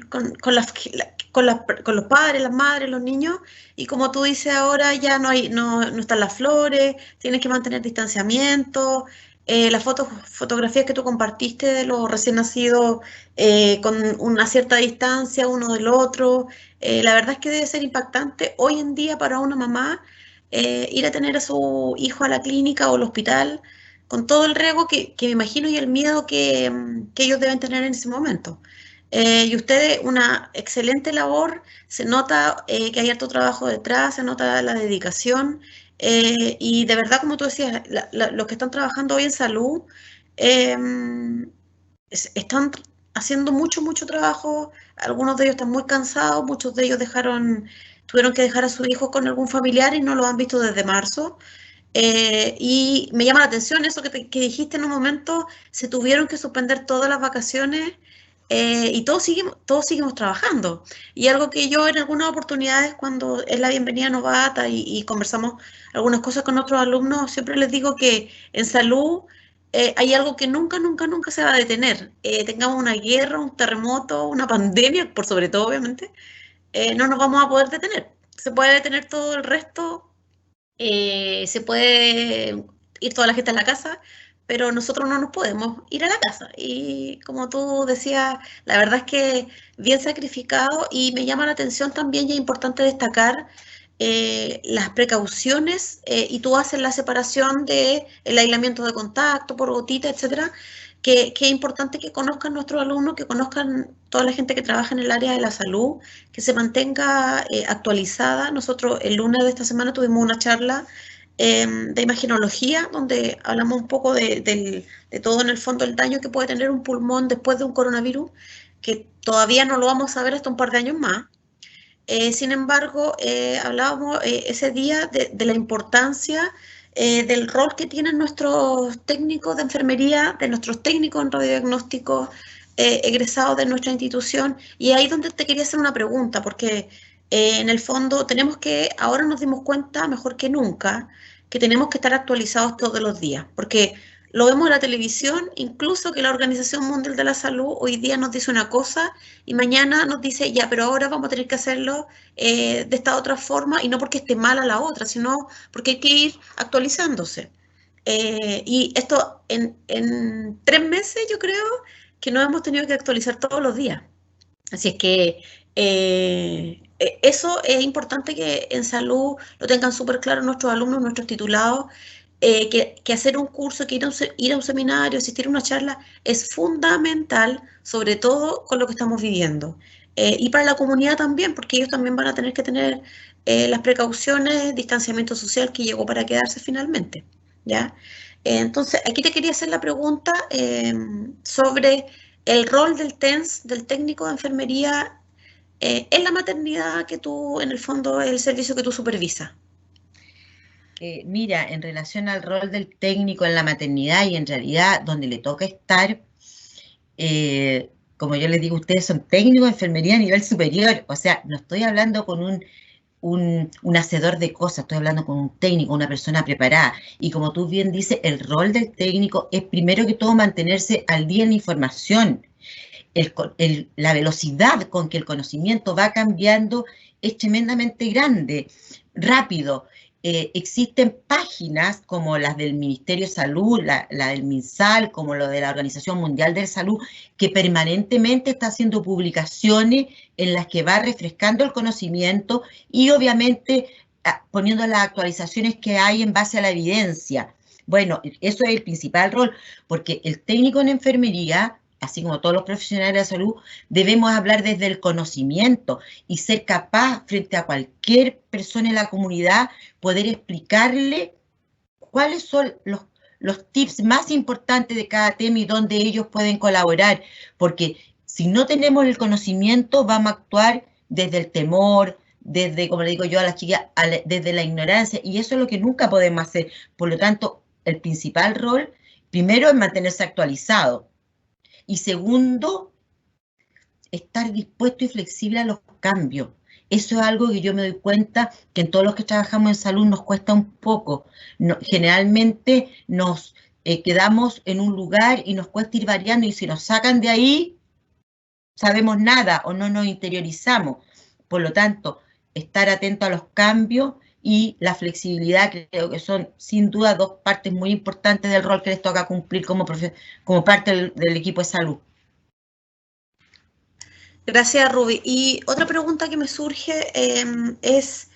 S2: los padres, las madres, los niños, y como tú dices ahora, ya no están las flores, tienes que mantener distanciamiento. Las fotografías que tú compartiste de los recién nacidos con una cierta distancia uno del otro, la verdad es que debe ser impactante hoy en día para una mamá ir a tener a su hijo a la clínica o al hospital con todo el riesgo que me imagino y el miedo que ellos deben tener en ese momento. Y ustedes, una excelente labor, se nota que hay harto trabajo detrás, se nota la dedicación, y de verdad, como tú decías, los que están trabajando hoy en salud eh, están haciendo mucho trabajo, algunos de ellos están muy cansados, muchos de ellos tuvieron que dejar a su hijo con algún familiar y no lo han visto desde marzo. Y me llama la atención eso que dijiste en un momento, se tuvieron que suspender todas las vacaciones y todos seguimos trabajando. Y algo que yo en algunas oportunidades, cuando es la bienvenida novata y conversamos algunas cosas con otros alumnos, siempre les digo que en salud hay algo que nunca se va a detener. Tengamos una guerra, un terremoto, una pandemia, por sobre todo, obviamente, no nos vamos a poder detener. Se puede detener todo el resto, se puede ir toda la gente a la casa, pero nosotros no nos podemos ir a la casa. Y como tú decías, la verdad es que bien sacrificado, y me llama la atención también, y es importante destacar las precauciones, y tú haces la separación del aislamiento de contacto por gotita, etcétera, que es importante que conozcan nuestros alumnos, que conozcan toda la gente que trabaja en el área de la salud, que se mantenga actualizada. Nosotros el lunes de esta semana tuvimos una charla de imagenología, donde hablamos un poco de todo en el fondo, el daño que puede tener un pulmón después de un coronavirus, que todavía no lo vamos a ver hasta un par de años más. Sin embargo, hablábamos ese día de la importancia del rol que tienen nuestros técnicos de enfermería, de nuestros técnicos en radiodiagnóstico, egresados de nuestra institución. Y ahí donde te quería hacer una pregunta, porque en el fondo ahora nos dimos cuenta mejor que nunca, que tenemos que estar actualizados todos los días, porque lo vemos en la televisión, incluso que la Organización Mundial de la Salud hoy día nos dice una cosa y mañana nos dice, ya, pero ahora vamos a tener que hacerlo de esta otra forma, y no porque esté mala la otra, sino porque hay que ir actualizándose. Y esto en 3 meses yo creo que nos hemos tenido que actualizar todos los días. Así es que eso es importante que en salud lo tengan súper claro nuestros alumnos, nuestros titulados, que hacer un curso, que ir a un seminario, asistir a una charla es fundamental, sobre todo con lo que estamos viviendo. Y para la comunidad también, porque ellos también van a tener que tener las precauciones, distanciamiento social que llegó para quedarse finalmente, ¿ya? Entonces, aquí te quería hacer la pregunta sobre el rol del TENS, del técnico de enfermería, en la maternidad, que tú, en el fondo, es el servicio que tú supervisas.
S3: Mira, en relación al rol del técnico en la maternidad y en realidad donde le toca estar, como yo les digo, ustedes son técnicos de enfermería a nivel superior, o sea, no estoy hablando con un hacedor de cosas, estoy hablando con un técnico, una persona preparada. Y como tú bien dices, el rol del técnico es primero que todo mantenerse al día en la información. La velocidad con que el conocimiento va cambiando es tremendamente grande, rápido. Existen páginas como las del Ministerio de Salud, la del MinSal, como lo de la Organización Mundial de la Salud, que permanentemente está haciendo publicaciones en las que va refrescando el conocimiento y obviamente poniendo las actualizaciones que hay en base a la evidencia. Bueno, eso es el principal rol, porque el técnico en enfermería, así como todos los profesionales de la salud, debemos hablar desde el conocimiento y ser capaz, frente a cualquier persona en la comunidad, poder explicarle cuáles son los tips más importantes de cada tema y dónde ellos pueden colaborar, porque si no tenemos el conocimiento, vamos a actuar desde el temor, desde, como le digo yo a las chicas, desde la ignorancia, y eso es lo que nunca podemos hacer. Por lo tanto, el principal rol, primero, es mantenerse actualizado, y segundo, estar dispuesto y flexible a los cambios. Eso es algo que yo me doy cuenta que en todos los que trabajamos en salud nos cuesta un poco. Generalmente nos quedamos en un lugar y nos cuesta ir variando, y si nos sacan de ahí, sabemos nada o no nos interiorizamos. Por lo tanto, estar atento a los cambios y la flexibilidad, creo que son sin duda dos partes muy importantes del rol que les toca cumplir como parte del equipo de salud.
S2: Gracias, Ruby. Y otra pregunta que me surge es,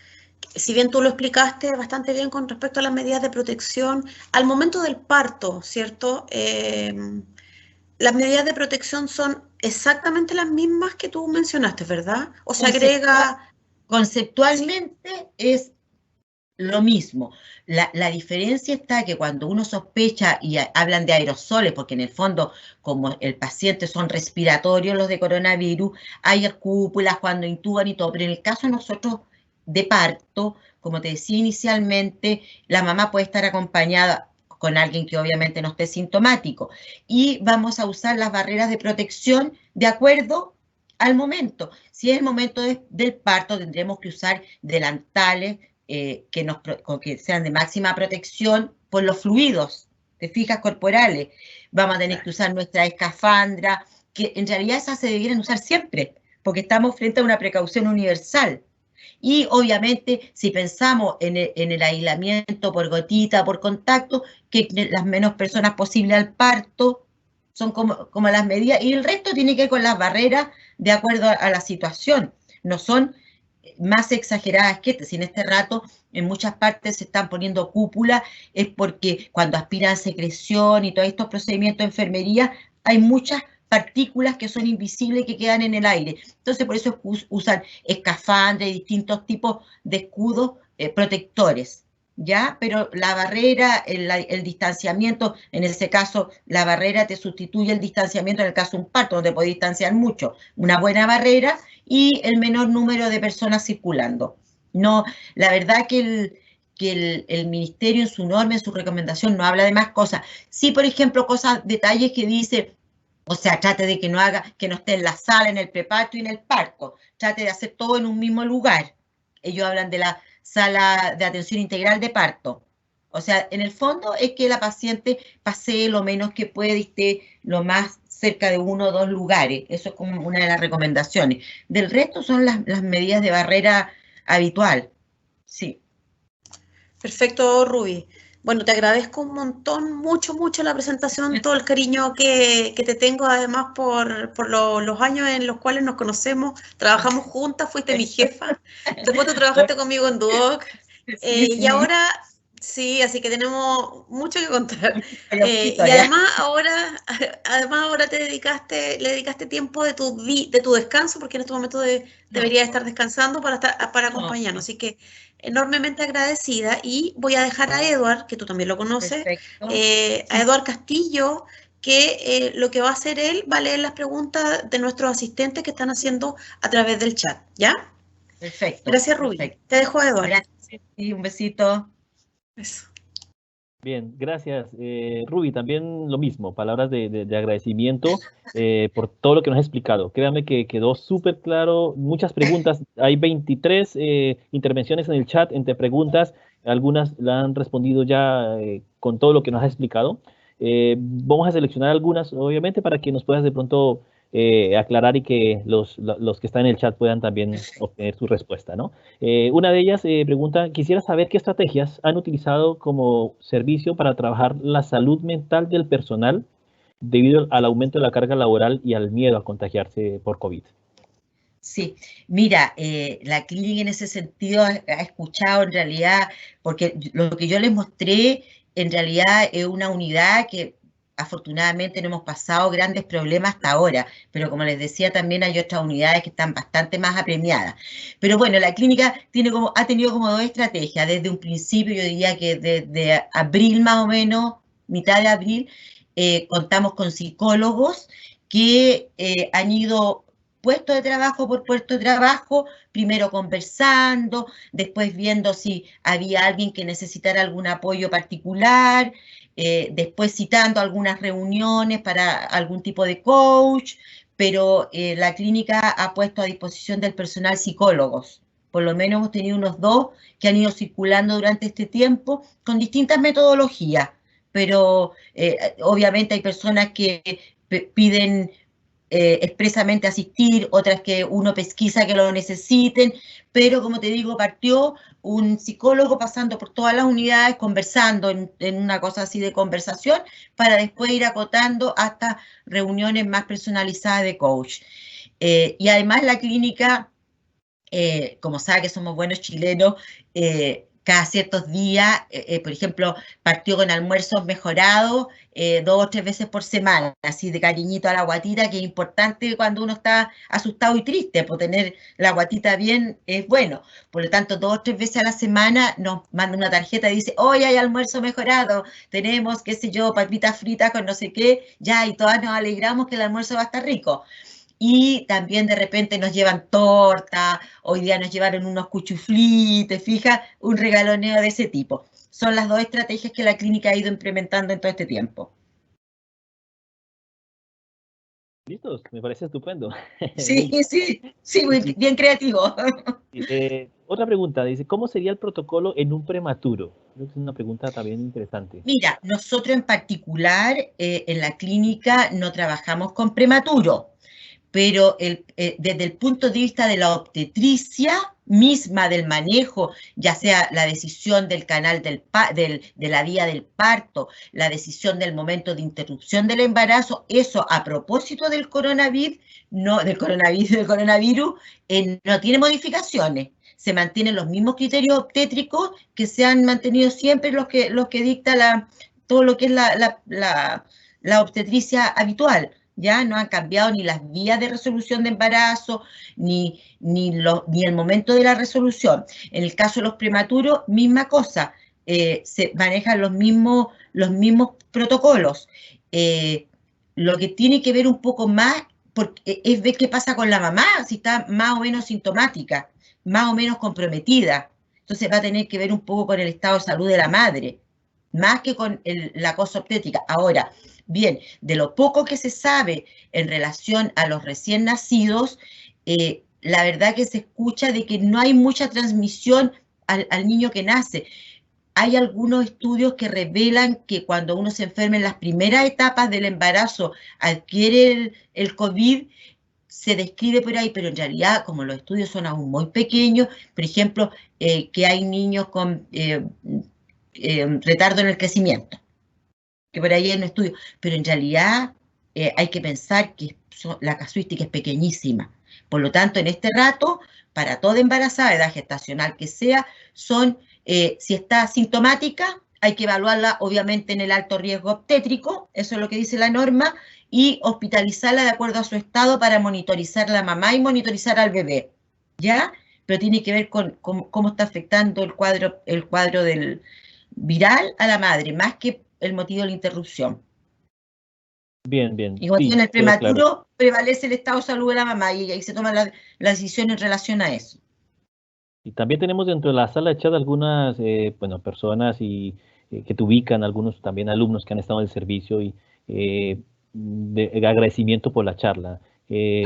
S2: si bien tú lo explicaste bastante bien con respecto a las medidas de protección, al momento del parto, ¿cierto? Las medidas de protección son exactamente las mismas que tú mencionaste, ¿verdad? O se agrega...
S3: Conceptualmente es lo mismo. La diferencia está que cuando uno sospecha y hablan de aerosoles, porque en el fondo, como el paciente son respiratorios los de coronavirus, hay cúpulas cuando intuban y todo, pero en el caso de nosotros de parto, como te decía inicialmente, la mamá puede estar acompañada con alguien que obviamente no esté sintomático, y vamos a usar las barreras de protección de acuerdo al momento. Si es el momento del parto, tendremos que usar delantales que sean de máxima protección por los fluidos, te fijas, corporales. Vamos a tener que usar nuestra escafandra, que en realidad esas se debieran usar siempre, porque estamos frente a una precaución universal. Y obviamente, si pensamos en el aislamiento por gotita, por contacto, que las menos personas posible al parto son como las medidas, y el resto tiene que ver con las barreras de acuerdo a la situación. No son más exageradas que si en este rato en muchas partes se están poniendo cúpula, es porque cuando aspiran secreción y todos estos procedimientos de enfermería, hay muchas partículas que son invisibles y que quedan en el aire. Entonces, por eso usan escafandra y distintos tipos de escudos protectores, ¿ya? Pero la barrera, el distanciamiento, en ese caso, la barrera te sustituye el distanciamiento en el caso de un parto, donde podés distanciar mucho. Una buena barrera y el menor número de personas circulando. No, la verdad que el ministerio en su norma, en su recomendación, no habla de más cosas. Sí, por ejemplo, detalles que dice, o sea, trate de que no esté en la sala, en el preparto y en el parto. Trate de hacer todo en un mismo lugar. Ellos hablan de la sala de atención integral de parto. O sea, en el fondo es que la paciente pasee lo menos que puede y esté lo más cerca de 1 o 2 lugares. Eso es como una de las recomendaciones. Del resto son las medidas de barrera habitual. Sí.
S2: Perfecto, Ruby. Bueno, te agradezco un montón, mucho la presentación, todo el cariño que te tengo, además por los años en los cuales nos conocemos, trabajamos juntas, fuiste mi jefa, después tú trabajaste conmigo en Duoc, y ahora, sí, así que tenemos mucho que contar. Y además ahora le dedicaste tiempo de tu descanso, porque en este momento deberías estar descansando para acompañarnos, así que enormemente agradecida, y voy a dejar a Eduard, que tú también lo conoces, a Eduard Castillo, que lo que va a hacer él va a leer las preguntas de nuestros asistentes que están haciendo a través del chat, ¿ya?
S3: Perfecto.
S2: Gracias, Ruby. Perfecto. Te dejo a Eduard.
S3: Gracias, y un besito.
S2: Eso.
S4: Bien, gracias. Ruby, también lo mismo, palabras de agradecimiento por todo lo que nos has explicado. Créame que quedó súper claro, muchas preguntas, hay 23 intervenciones en el chat entre preguntas, algunas la han respondido ya con todo lo que nos has explicado. Vamos a seleccionar algunas, obviamente, para que nos puedas de pronto aclarar y que los que están en el chat puedan también obtener su respuesta, ¿no? Una de ellas pregunta, quisiera saber qué estrategias han utilizado como servicio para trabajar la salud mental del personal debido al aumento de la carga laboral y al miedo a contagiarse por COVID.
S3: Sí, mira, la clínica en ese sentido ha escuchado en realidad, porque lo que yo les mostré en realidad es una unidad que afortunadamente no hemos pasado grandes problemas hasta ahora, pero como les decía, también hay otras unidades que están bastante más apremiadas. Pero bueno, la clínica ha tenido como 2 estrategias. Desde un principio, yo diría que desde abril más o menos, mitad de abril, contamos con psicólogos que han ido puesto de trabajo por puesto de trabajo, primero conversando, después viendo si había alguien que necesitara algún apoyo particular, después citando algunas reuniones para algún tipo de coach, pero la clínica ha puesto a disposición del personal psicólogos. Por lo menos hemos tenido unos 2 que han ido circulando durante este tiempo con distintas metodologías, pero obviamente hay personas que piden expresamente asistir, otras que uno pesquisa que lo necesiten, pero como te digo, partió un psicólogo pasando por todas las unidades, conversando en una cosa así de conversación, para después ir acotando hasta reuniones más personalizadas de coach. Y además la clínica, como sabe que somos buenos chilenos, cada ciertos días, por ejemplo, partió con almuerzos mejorados 2 o 3 veces por semana, así de cariñito a la guatita, que es importante cuando uno está asustado y triste, por tener la guatita bien es bueno. Por lo tanto, 2 o 3 veces a la semana nos manda una tarjeta y dice, hoy hay almuerzo mejorado, tenemos, qué sé yo, papitas fritas con no sé qué, ya, y todas nos alegramos que el almuerzo va a estar rico. Y también de repente nos llevan torta, hoy día nos llevaron unos cuchuflí, te fijas, un regaloneo de ese tipo. Son las 2 estrategias que la clínica ha ido implementando en todo este tiempo.
S4: Listos, me parece estupendo.
S3: Sí, sí, muy bien creativo.
S4: Otra pregunta, dice, ¿cómo sería el protocolo en un prematuro? Creo que es una pregunta también interesante.
S3: Mira, nosotros en particular en la clínica no trabajamos con prematuro, pero desde el punto de vista de la obstetricia misma del manejo, ya sea la decisión del canal de la vía del parto, la decisión del momento de interrupción del embarazo, eso a propósito del coronavirus, no tiene modificaciones. Se mantienen los mismos criterios obstétricos que se han mantenido siempre los que dicta todo lo que es la obstetricia habitual. Ya no han cambiado ni las vías de resolución de embarazo, ni el momento de la resolución. En el caso de los prematuros, misma cosa, se manejan los mismos protocolos. Lo que tiene que ver un poco más es ver qué pasa con la mamá, si está más o menos sintomática, más o menos comprometida. Entonces va a tener que ver un poco con el estado de salud de la madre, más que con la cosa obstétrica. Ahora, bien, de lo poco que se sabe en relación a los recién nacidos, la verdad que se escucha de que no hay mucha transmisión al niño que nace. Hay algunos estudios que revelan que cuando uno se enferma en las primeras etapas del embarazo, adquiere el COVID, se describe por ahí, pero en realidad, como los estudios son aún muy pequeños, por ejemplo, que hay niños con retardo en el crecimiento, que por ahí hay un estudio, pero en realidad hay que pensar que la casuística es pequeñísima. Por lo tanto, en este rato, para toda embarazada, edad gestacional que sea, si está sintomática, hay que evaluarla obviamente en el alto riesgo obstétrico, eso es lo que dice la norma, y hospitalizarla de acuerdo a su estado para monitorizar a la mamá y monitorizar al bebé, ¿ya? Pero tiene que ver con cómo está afectando el cuadro del viral a la madre, más que el motivo de la interrupción.
S4: Bien, bien.
S3: Y cuando
S4: Sí,
S3: en el
S4: quedó claro.
S3: prematuro prevalece el estado de salud de la mamá y ahí se toma la decisión en relación a eso.
S4: Y también tenemos dentro de la sala de chat algunas personas que te ubican, algunos también alumnos que han estado en el servicio y de agradecimiento por la charla. Que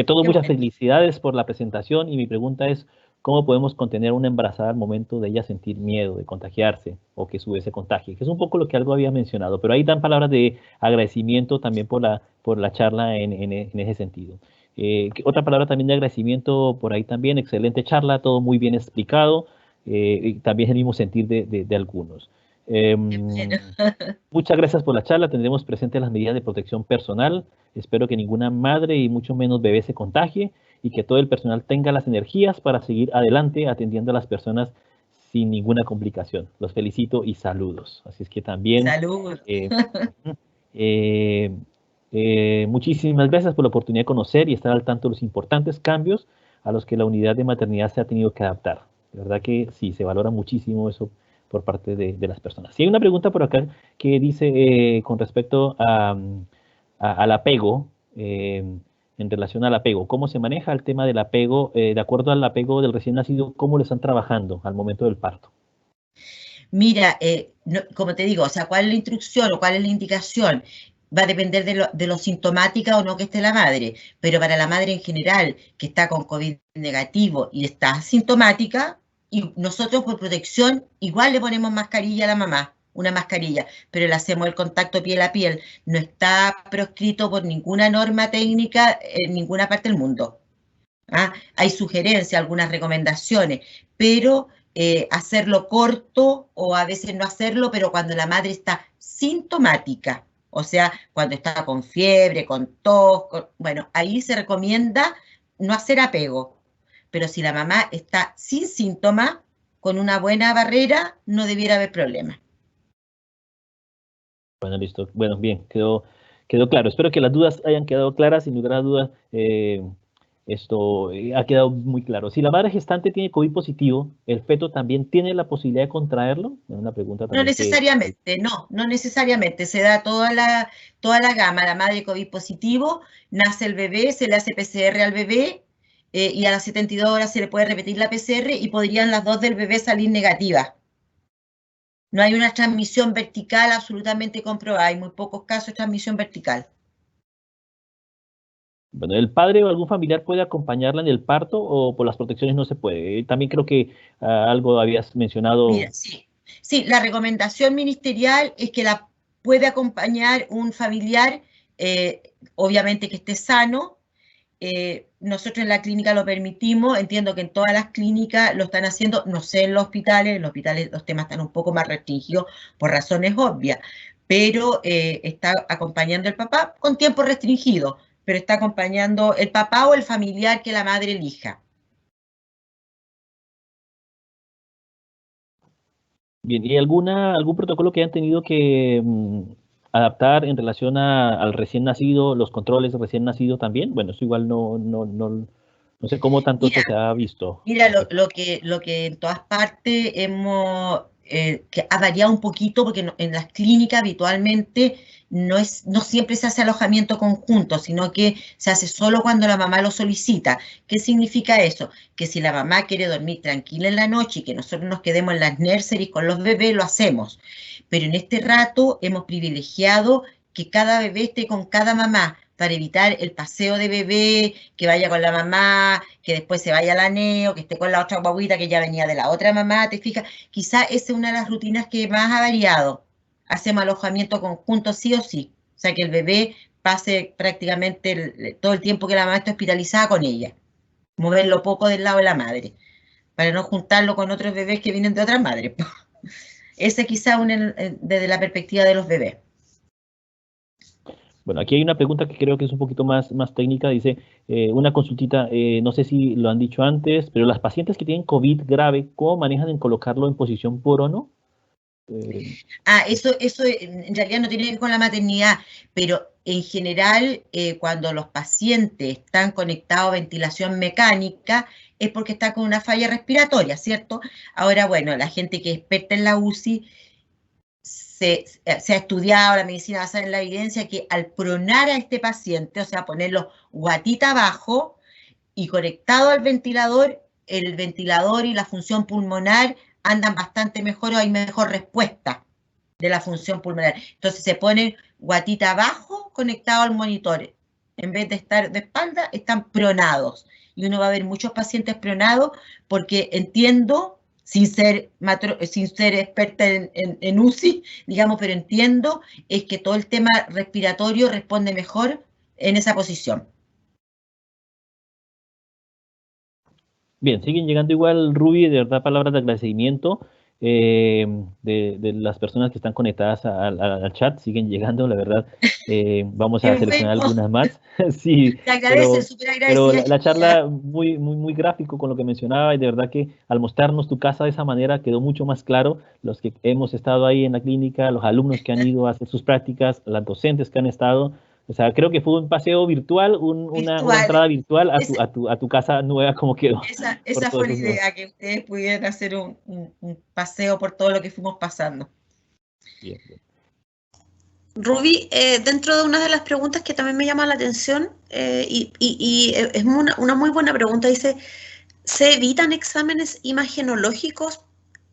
S4: todo,
S3: qué
S4: muchas
S3: bueno.
S4: felicidades por la presentación y mi pregunta es, ¿cómo podemos contener a una embarazada al momento de ella sentir miedo de contagiarse o que su bebé se contagie? Que es un poco lo que algo había mencionado, pero ahí dan palabras de agradecimiento también por la charla en ese sentido. Otra palabra también de agradecimiento por ahí también, excelente charla, todo muy bien explicado, y también el mismo sentir de algunos. Muchas gracias por la charla, tendremos presentes las medidas de protección personal, espero que ninguna madre y mucho menos bebé se contagie y que todo el personal tenga las energías para seguir adelante atendiendo a las personas sin ninguna complicación. Los felicito y saludos. Así es que también...
S3: Salud.
S4: Muchísimas gracias por la oportunidad de conocer y estar al tanto de los importantes cambios a los que la unidad de maternidad se ha tenido que adaptar. De verdad que sí, se valora muchísimo eso por parte de las personas. Y hay una pregunta por acá que dice con respecto al apego, en relación al apego. ¿Cómo se maneja el tema del apego? De acuerdo al apego del recién nacido, ¿cómo lo están trabajando al momento del parto?
S3: Mira, como te digo, o sea, ¿cuál es la instrucción o cuál es la indicación? Va a depender de lo sintomática o no que esté la madre, pero para la madre en general que está con COVID negativo y está asintomática, y nosotros por protección igual le ponemos mascarilla a la mamá, una mascarilla, pero le hacemos el contacto piel a piel. No está proscrito por ninguna norma técnica en ninguna parte del mundo. ¿Ah? Hay sugerencias, algunas recomendaciones, pero hacerlo corto o a veces no hacerlo, pero cuando la madre está sintomática, o sea, cuando está con fiebre, con tos, bueno, ahí se recomienda no hacer apego, pero si la mamá está sin síntomas, con una buena barrera, no debiera haber problema.
S4: Bueno, listo. Bueno, bien, quedó claro. Espero que las dudas hayan quedado claras. Sin lugar a dudas, esto ha quedado muy claro. Si la madre gestante tiene COVID positivo, ¿el feto también tiene la posibilidad de contraerlo? Es una pregunta también.
S3: No necesariamente, no necesariamente. Se da toda la gama. La madre COVID positivo, nace el bebé, se le hace PCR al bebé y a las 72 horas se le puede repetir la PCR y podrían las dos del bebé salir negativas. No hay una transmisión vertical absolutamente comprobada. Hay muy pocos casos de transmisión vertical.
S4: Bueno, ¿el padre o algún familiar puede acompañarla en el parto o por las protecciones no se puede? También creo que algo habías mencionado.
S3: Mira, sí, la recomendación ministerial es que la puede acompañar un familiar, obviamente que esté sano. Nosotros en la clínica lo permitimos, entiendo que en todas las clínicas lo están haciendo, no sé en los hospitales los temas están un poco más restringidos por razones obvias, pero está acompañando el papá con tiempo restringido, pero está acompañando el papá o el familiar que la madre elija.
S4: Bien, ¿y algún protocolo que hayan tenido que adaptar en relación al recién nacido, los controles de recién nacido también? Bueno, eso igual no sé cómo tanto esto se ha visto.
S3: Mira, lo que en todas partes que ha variado un poquito, porque en las clínicas habitualmente no siempre se hace alojamiento conjunto, sino que se hace solo cuando la mamá lo solicita. ¿Qué significa eso? Que si la mamá quiere dormir tranquila en la noche y que nosotros nos quedemos en las nurseries con los bebés, lo hacemos. Pero en este rato hemos privilegiado que cada bebé esté con cada mamá, para evitar el paseo de bebé, que vaya con la mamá, que después se vaya al neo, que esté con la otra guaguita que ya venía de la otra mamá, ¿te fijas? Quizá esa es una de las rutinas que más ha variado. Hacemos alojamiento conjunto sí o sí, o sea que el bebé pase prácticamente todo el tiempo que la mamá está hospitalizada con ella, moverlo poco del lado de la madre, para no juntarlo con otros bebés que vienen de otras madres. Ese quizá desde la perspectiva de los bebés.
S4: Bueno, aquí hay una pregunta que creo que es un poquito más técnica. Dice, una consultita, no sé si lo han dicho antes, pero las pacientes que tienen COVID grave, ¿cómo manejan en colocarlo en posición porono?
S3: Eso en realidad no tiene que ver con la maternidad, pero en general cuando los pacientes están conectados a ventilación mecánica es porque están con una falla respiratoria, ¿cierto? Ahora, bueno, la gente que es experta en la UCI se ha estudiado, la medicina basada en la evidencia, que al pronar a este paciente, o sea, ponerlo guatita abajo y conectado al ventilador, el ventilador y la función pulmonar andan bastante mejor o hay mejor respuesta de la función pulmonar. Entonces se pone guatita abajo conectado al monitor. En vez de estar de espalda, están pronados. Y uno va a ver muchos pacientes pronados porque entiendo, sin ser experta en UCI, digamos, pero entiendo, es que todo el tema respiratorio responde mejor en esa posición.
S4: Bien, siguen llegando igual, Ruby, de verdad, palabras de agradecimiento de las personas que están conectadas al chat, siguen llegando, la verdad. Vamos a seleccionar algunas más. Sí,
S3: te agradece, súper
S4: pero
S3: agradecida.
S4: la charla muy gráfico con lo que mencionaba y de verdad que al mostrarnos tu casa de esa manera quedó mucho más claro. Los que hemos estado ahí en la clínica, los alumnos que han ido a hacer sus prácticas, las docentes que han estado. O sea, creo que fue un paseo virtual, una entrada virtual a tu casa nueva, como quedó.
S3: Esa fue la idea, que ustedes pudieran hacer un paseo por todo lo que fuimos pasando.
S4: Bien, bien.
S2: Ruby, dentro de una de las preguntas que también me llama la atención, y es una muy buena pregunta, dice, ¿se evitan exámenes imagenológicos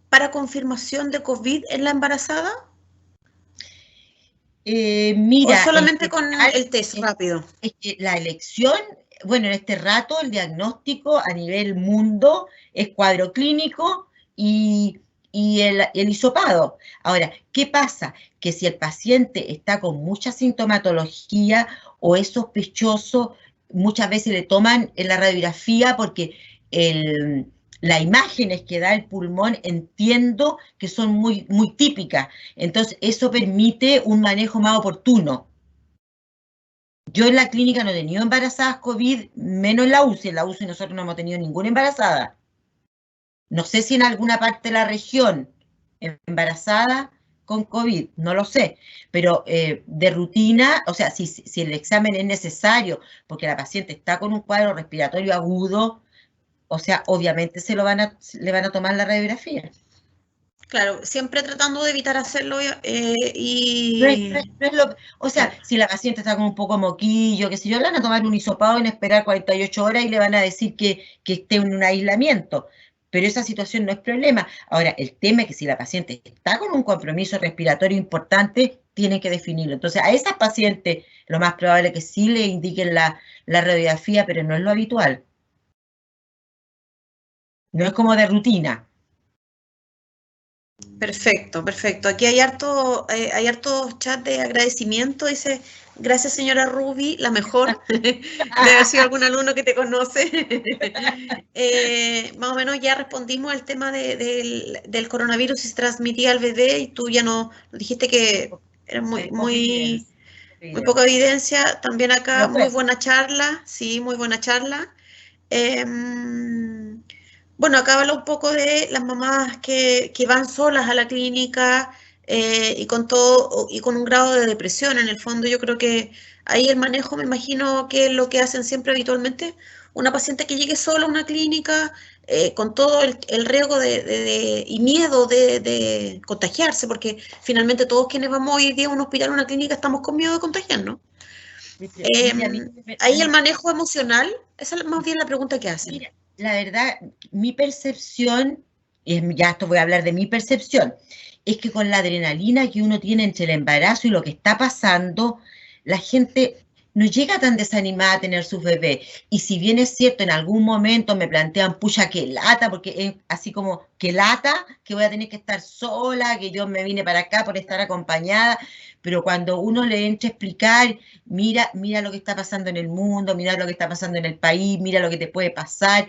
S2: para confirmación de COVID en la embarazada? ¿O
S3: Mira,
S2: solamente con el test rápido?
S3: es que la elección, bueno, en este rato el diagnóstico a nivel mundo es cuadro clínico y el hisopado. Ahora, ¿qué pasa? Que si el paciente está con mucha sintomatología o es sospechoso, muchas veces le toman en la radiografía porque las imágenes que da el pulmón entiendo que son muy, muy típicas. Entonces, eso permite un manejo más oportuno. Yo en la clínica no he tenido embarazadas COVID, menos en la UCI. En la UCI nosotros no hemos tenido ninguna embarazada. No sé si en alguna parte de la región embarazada con COVID, no lo sé. Pero de rutina, o sea, si el examen es necesario porque la paciente está con un cuadro respiratorio agudo, o sea, obviamente le van a tomar la radiografía.
S2: Claro, siempre tratando de evitar hacerlo
S3: O sea,
S2: claro.
S3: si la paciente está con un poco moquillo, que si yo, le van a tomar un hisopado en esperar 48 horas y le van a decir que esté en un aislamiento. Pero esa situación no es problema. Ahora, el tema es que si la paciente está con un compromiso respiratorio importante, tienen que definirlo. Entonces, a esas pacientes lo más probable es que sí le indiquen la radiografía, pero no es lo habitual. No es como de rutina.
S2: Perfecto, perfecto. Aquí hay harto chat de agradecimiento. Dice, gracias señora Ruby, la mejor. Debe haber sido algún alumno que te conoce. Más o menos ya respondimos al tema del coronavirus si se transmitía al bebé y tú ya no dijiste que era muy, muy, muy poca evidencia. También acá, muy buena charla. Sí, muy buena charla. Bueno, acá habla un poco de las mamás que van solas a la clínica y con todo, y con un grado de depresión. En el fondo, yo creo que ahí el manejo, me imagino que es lo que hacen siempre habitualmente. Una paciente que llegue sola a una clínica con todo el riesgo y miedo de contagiarse, porque finalmente todos quienes vamos hoy día a un hospital o una clínica estamos con miedo de contagiarnos. Ahí el manejo emocional, esa es más bien la pregunta que hacen.
S3: Mira, la verdad, mi percepción, ya esto voy a hablar de mi percepción, es que con la adrenalina que uno tiene entre el embarazo y lo que está pasando, la gente no llega tan desanimada a tener sus bebés. Y si bien es cierto, en algún momento me plantean, pucha, qué lata, porque es así como, qué lata, que voy a tener que estar sola, que yo me vine para acá por estar acompañada, pero cuando uno le entra a explicar, mira lo que está pasando en el mundo, mira lo que está pasando en el país, mira lo que te puede pasar.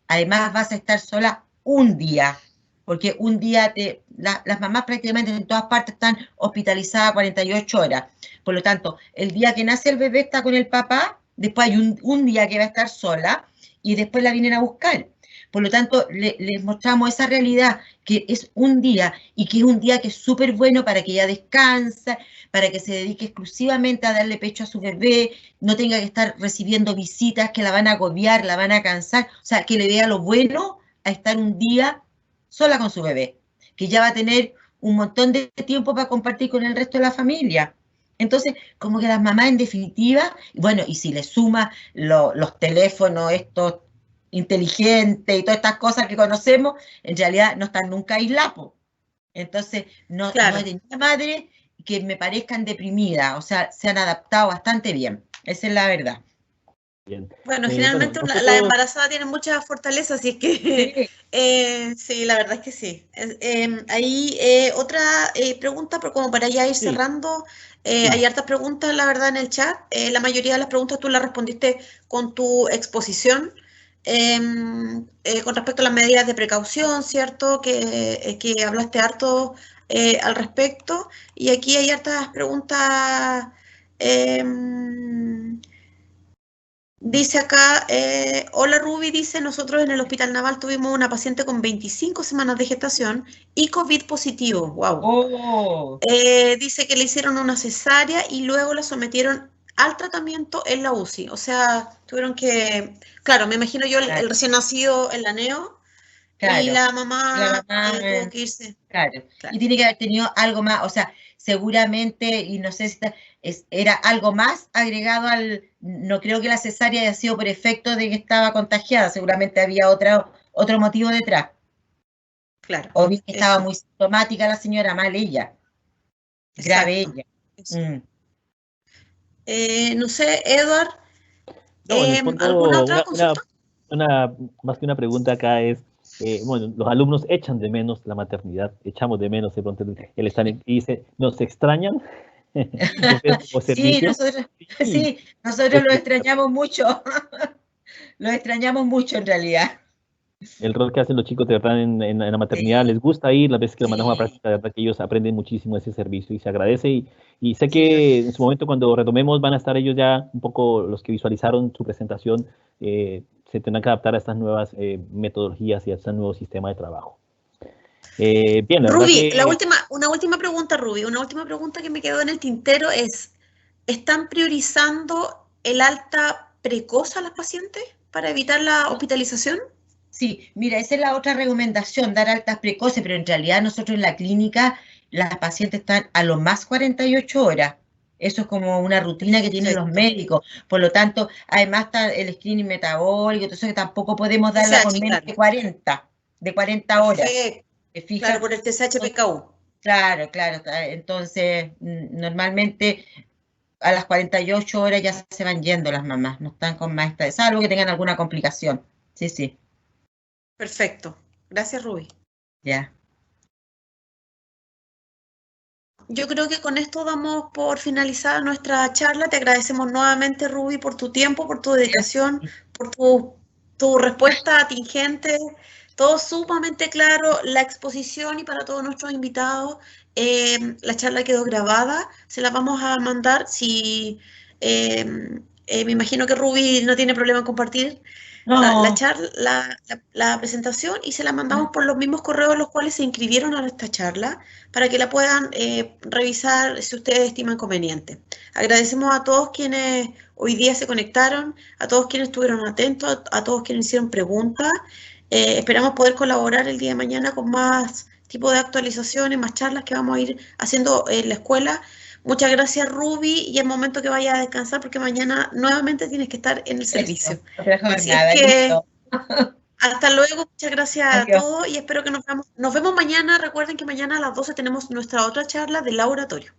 S3: Además vas a estar sola un día, porque un día las mamás prácticamente en todas partes están hospitalizadas 48 horas. Por lo tanto, el día que nace el bebé está con el papá, después hay un día que va a estar sola y después la vienen a buscar. Por lo tanto, les mostramos esa realidad, que es un día y que es un día que es súper bueno para que ella descanse, para que se dedique exclusivamente a darle pecho a su bebé, no tenga que estar recibiendo visitas que la van a agobiar, la van a cansar, o sea, que le vea lo bueno a estar un día sola con su bebé, que ya va a tener un montón de tiempo para compartir con el resto de la familia. Entonces, como que las mamás en definitiva, bueno, y si le suma los teléfonos estos inteligentes y todas estas cosas que conocemos, en realidad no están nunca aislados. Entonces, no hay de ninguna madre que me parezcan deprimidas, o sea, se han adaptado bastante bien, esa es la verdad.
S4: Bien.
S2: Bueno, generalmente la embarazada tiene muchas fortalezas, así es que sí, la verdad es que sí. Ahí otra pregunta, pero como para ya ir cerrando, hay hartas preguntas, la verdad, en el chat. La mayoría de las preguntas tú las respondiste con tu exposición. Con respecto a las medidas de precaución, ¿cierto? Que hablaste harto al respecto. Y aquí hay hartas preguntas. Dice acá, hola Ruby, dice, nosotros en el Hospital Naval tuvimos una paciente con 25 semanas de gestación y COVID positivo, wow.
S3: Oh.
S2: Dice que le hicieron una cesárea y luego la sometieron al tratamiento en la UCI, o sea, tuvieron que, claro, me imagino yo el recién nacido en la neo,
S3: Claro,
S2: y la mamá,
S3: la mamá,
S2: tuvo que irse.
S3: claro.
S2: Claro.
S3: Y tiene que haber tenido algo más, o sea, seguramente, y no sé si era algo más agregado no creo que la cesárea haya sido por efecto de que estaba contagiada, seguramente había otro motivo detrás.
S2: Claro.
S3: O bien que estaba
S2: Eso.
S3: muy sintomática la señora, mal ella, grave
S2: Exacto.
S3: ella.
S2: Eso.
S3: Mm.
S2: No sé, Edward,
S4: No, en el
S2: ¿alguna
S4: fondo,
S2: otra consulta?
S4: más que una pregunta acá es, bueno, los alumnos echan de menos la maternidad, echamos de menos de pronto el estar y dice, ¿nos extrañan? Ustedes como
S3: Sí,
S4: servicio. Sí,
S3: nosotros lo extrañamos mucho, lo extrañamos mucho en realidad.
S4: el rol que hacen los chicos de verdad en la maternidad, les gusta ir, las veces que lo mandamos a
S3: Sí,
S4: práctica, de verdad que ellos aprenden muchísimo ese servicio y se agradece y sé
S3: sí,
S4: que en su momento cuando retomemos van a estar ellos ya un poco los que visualizaron su presentación, se tendrán que adaptar a estas nuevas metodologías y a este nuevo sistema de trabajo. Bien, la verdad
S2: Ruby,
S4: que
S2: una última pregunta, Ruby. Una última pregunta que me quedó en el tintero es, ¿están priorizando el alta precoz a las pacientes para evitar la hospitalización?
S3: sí, mira, esa es la otra recomendación, dar altas precoces, pero en realidad nosotros en la clínica las pacientes están a lo más 48 horas. Eso es como una rutina que tienen los
S2: Perfecto.
S3: médicos. Por lo tanto, además está el screening metabólico, entonces que tampoco podemos darla con
S2: TSH,
S3: menos
S2: claro.
S3: de 40 horas.
S2: Perfecto.
S3: ¿Te
S2: Claro,
S3: fijas?
S2: por el TSH-PKU.
S3: Claro, claro. Entonces, normalmente a las 48 horas ya se van yendo las mamás, no están con más estrés, salvo que tengan alguna complicación. Sí, sí,
S2: Perfecto. Gracias, Ruby.
S3: ya.
S2: Yo creo que con esto damos por finalizada nuestra charla. Te agradecemos nuevamente, Ruby, por tu tiempo, por tu dedicación, por tu respuesta atingente. Todo sumamente claro, la exposición y para todos nuestros invitados, la charla quedó grabada, se la vamos a mandar. Si, me imagino que Ruby no tiene problema en compartir la
S3: No,
S2: charla, la presentación y se la mandamos por los mismos correos en los cuales se inscribieron a esta charla para que la puedan revisar si ustedes estiman conveniente. Agradecemos a todos quienes hoy día se conectaron, a todos quienes estuvieron atentos, a todos quienes hicieron preguntas. Esperamos poder colaborar el día de mañana con más tipo de actualizaciones, más charlas que vamos a ir haciendo en la escuela. Muchas gracias, Ruby, y es momento que vayas a descansar porque mañana nuevamente tienes que estar en el servicio.
S3: eso, otra
S2: Así es
S3: jornada,
S2: que
S3: listo.
S2: hasta luego, muchas gracias a
S3: Adiós.
S2: todos y espero que nos vemos mañana. Recuerden que mañana a las 12 tenemos nuestra otra charla del laboratorio.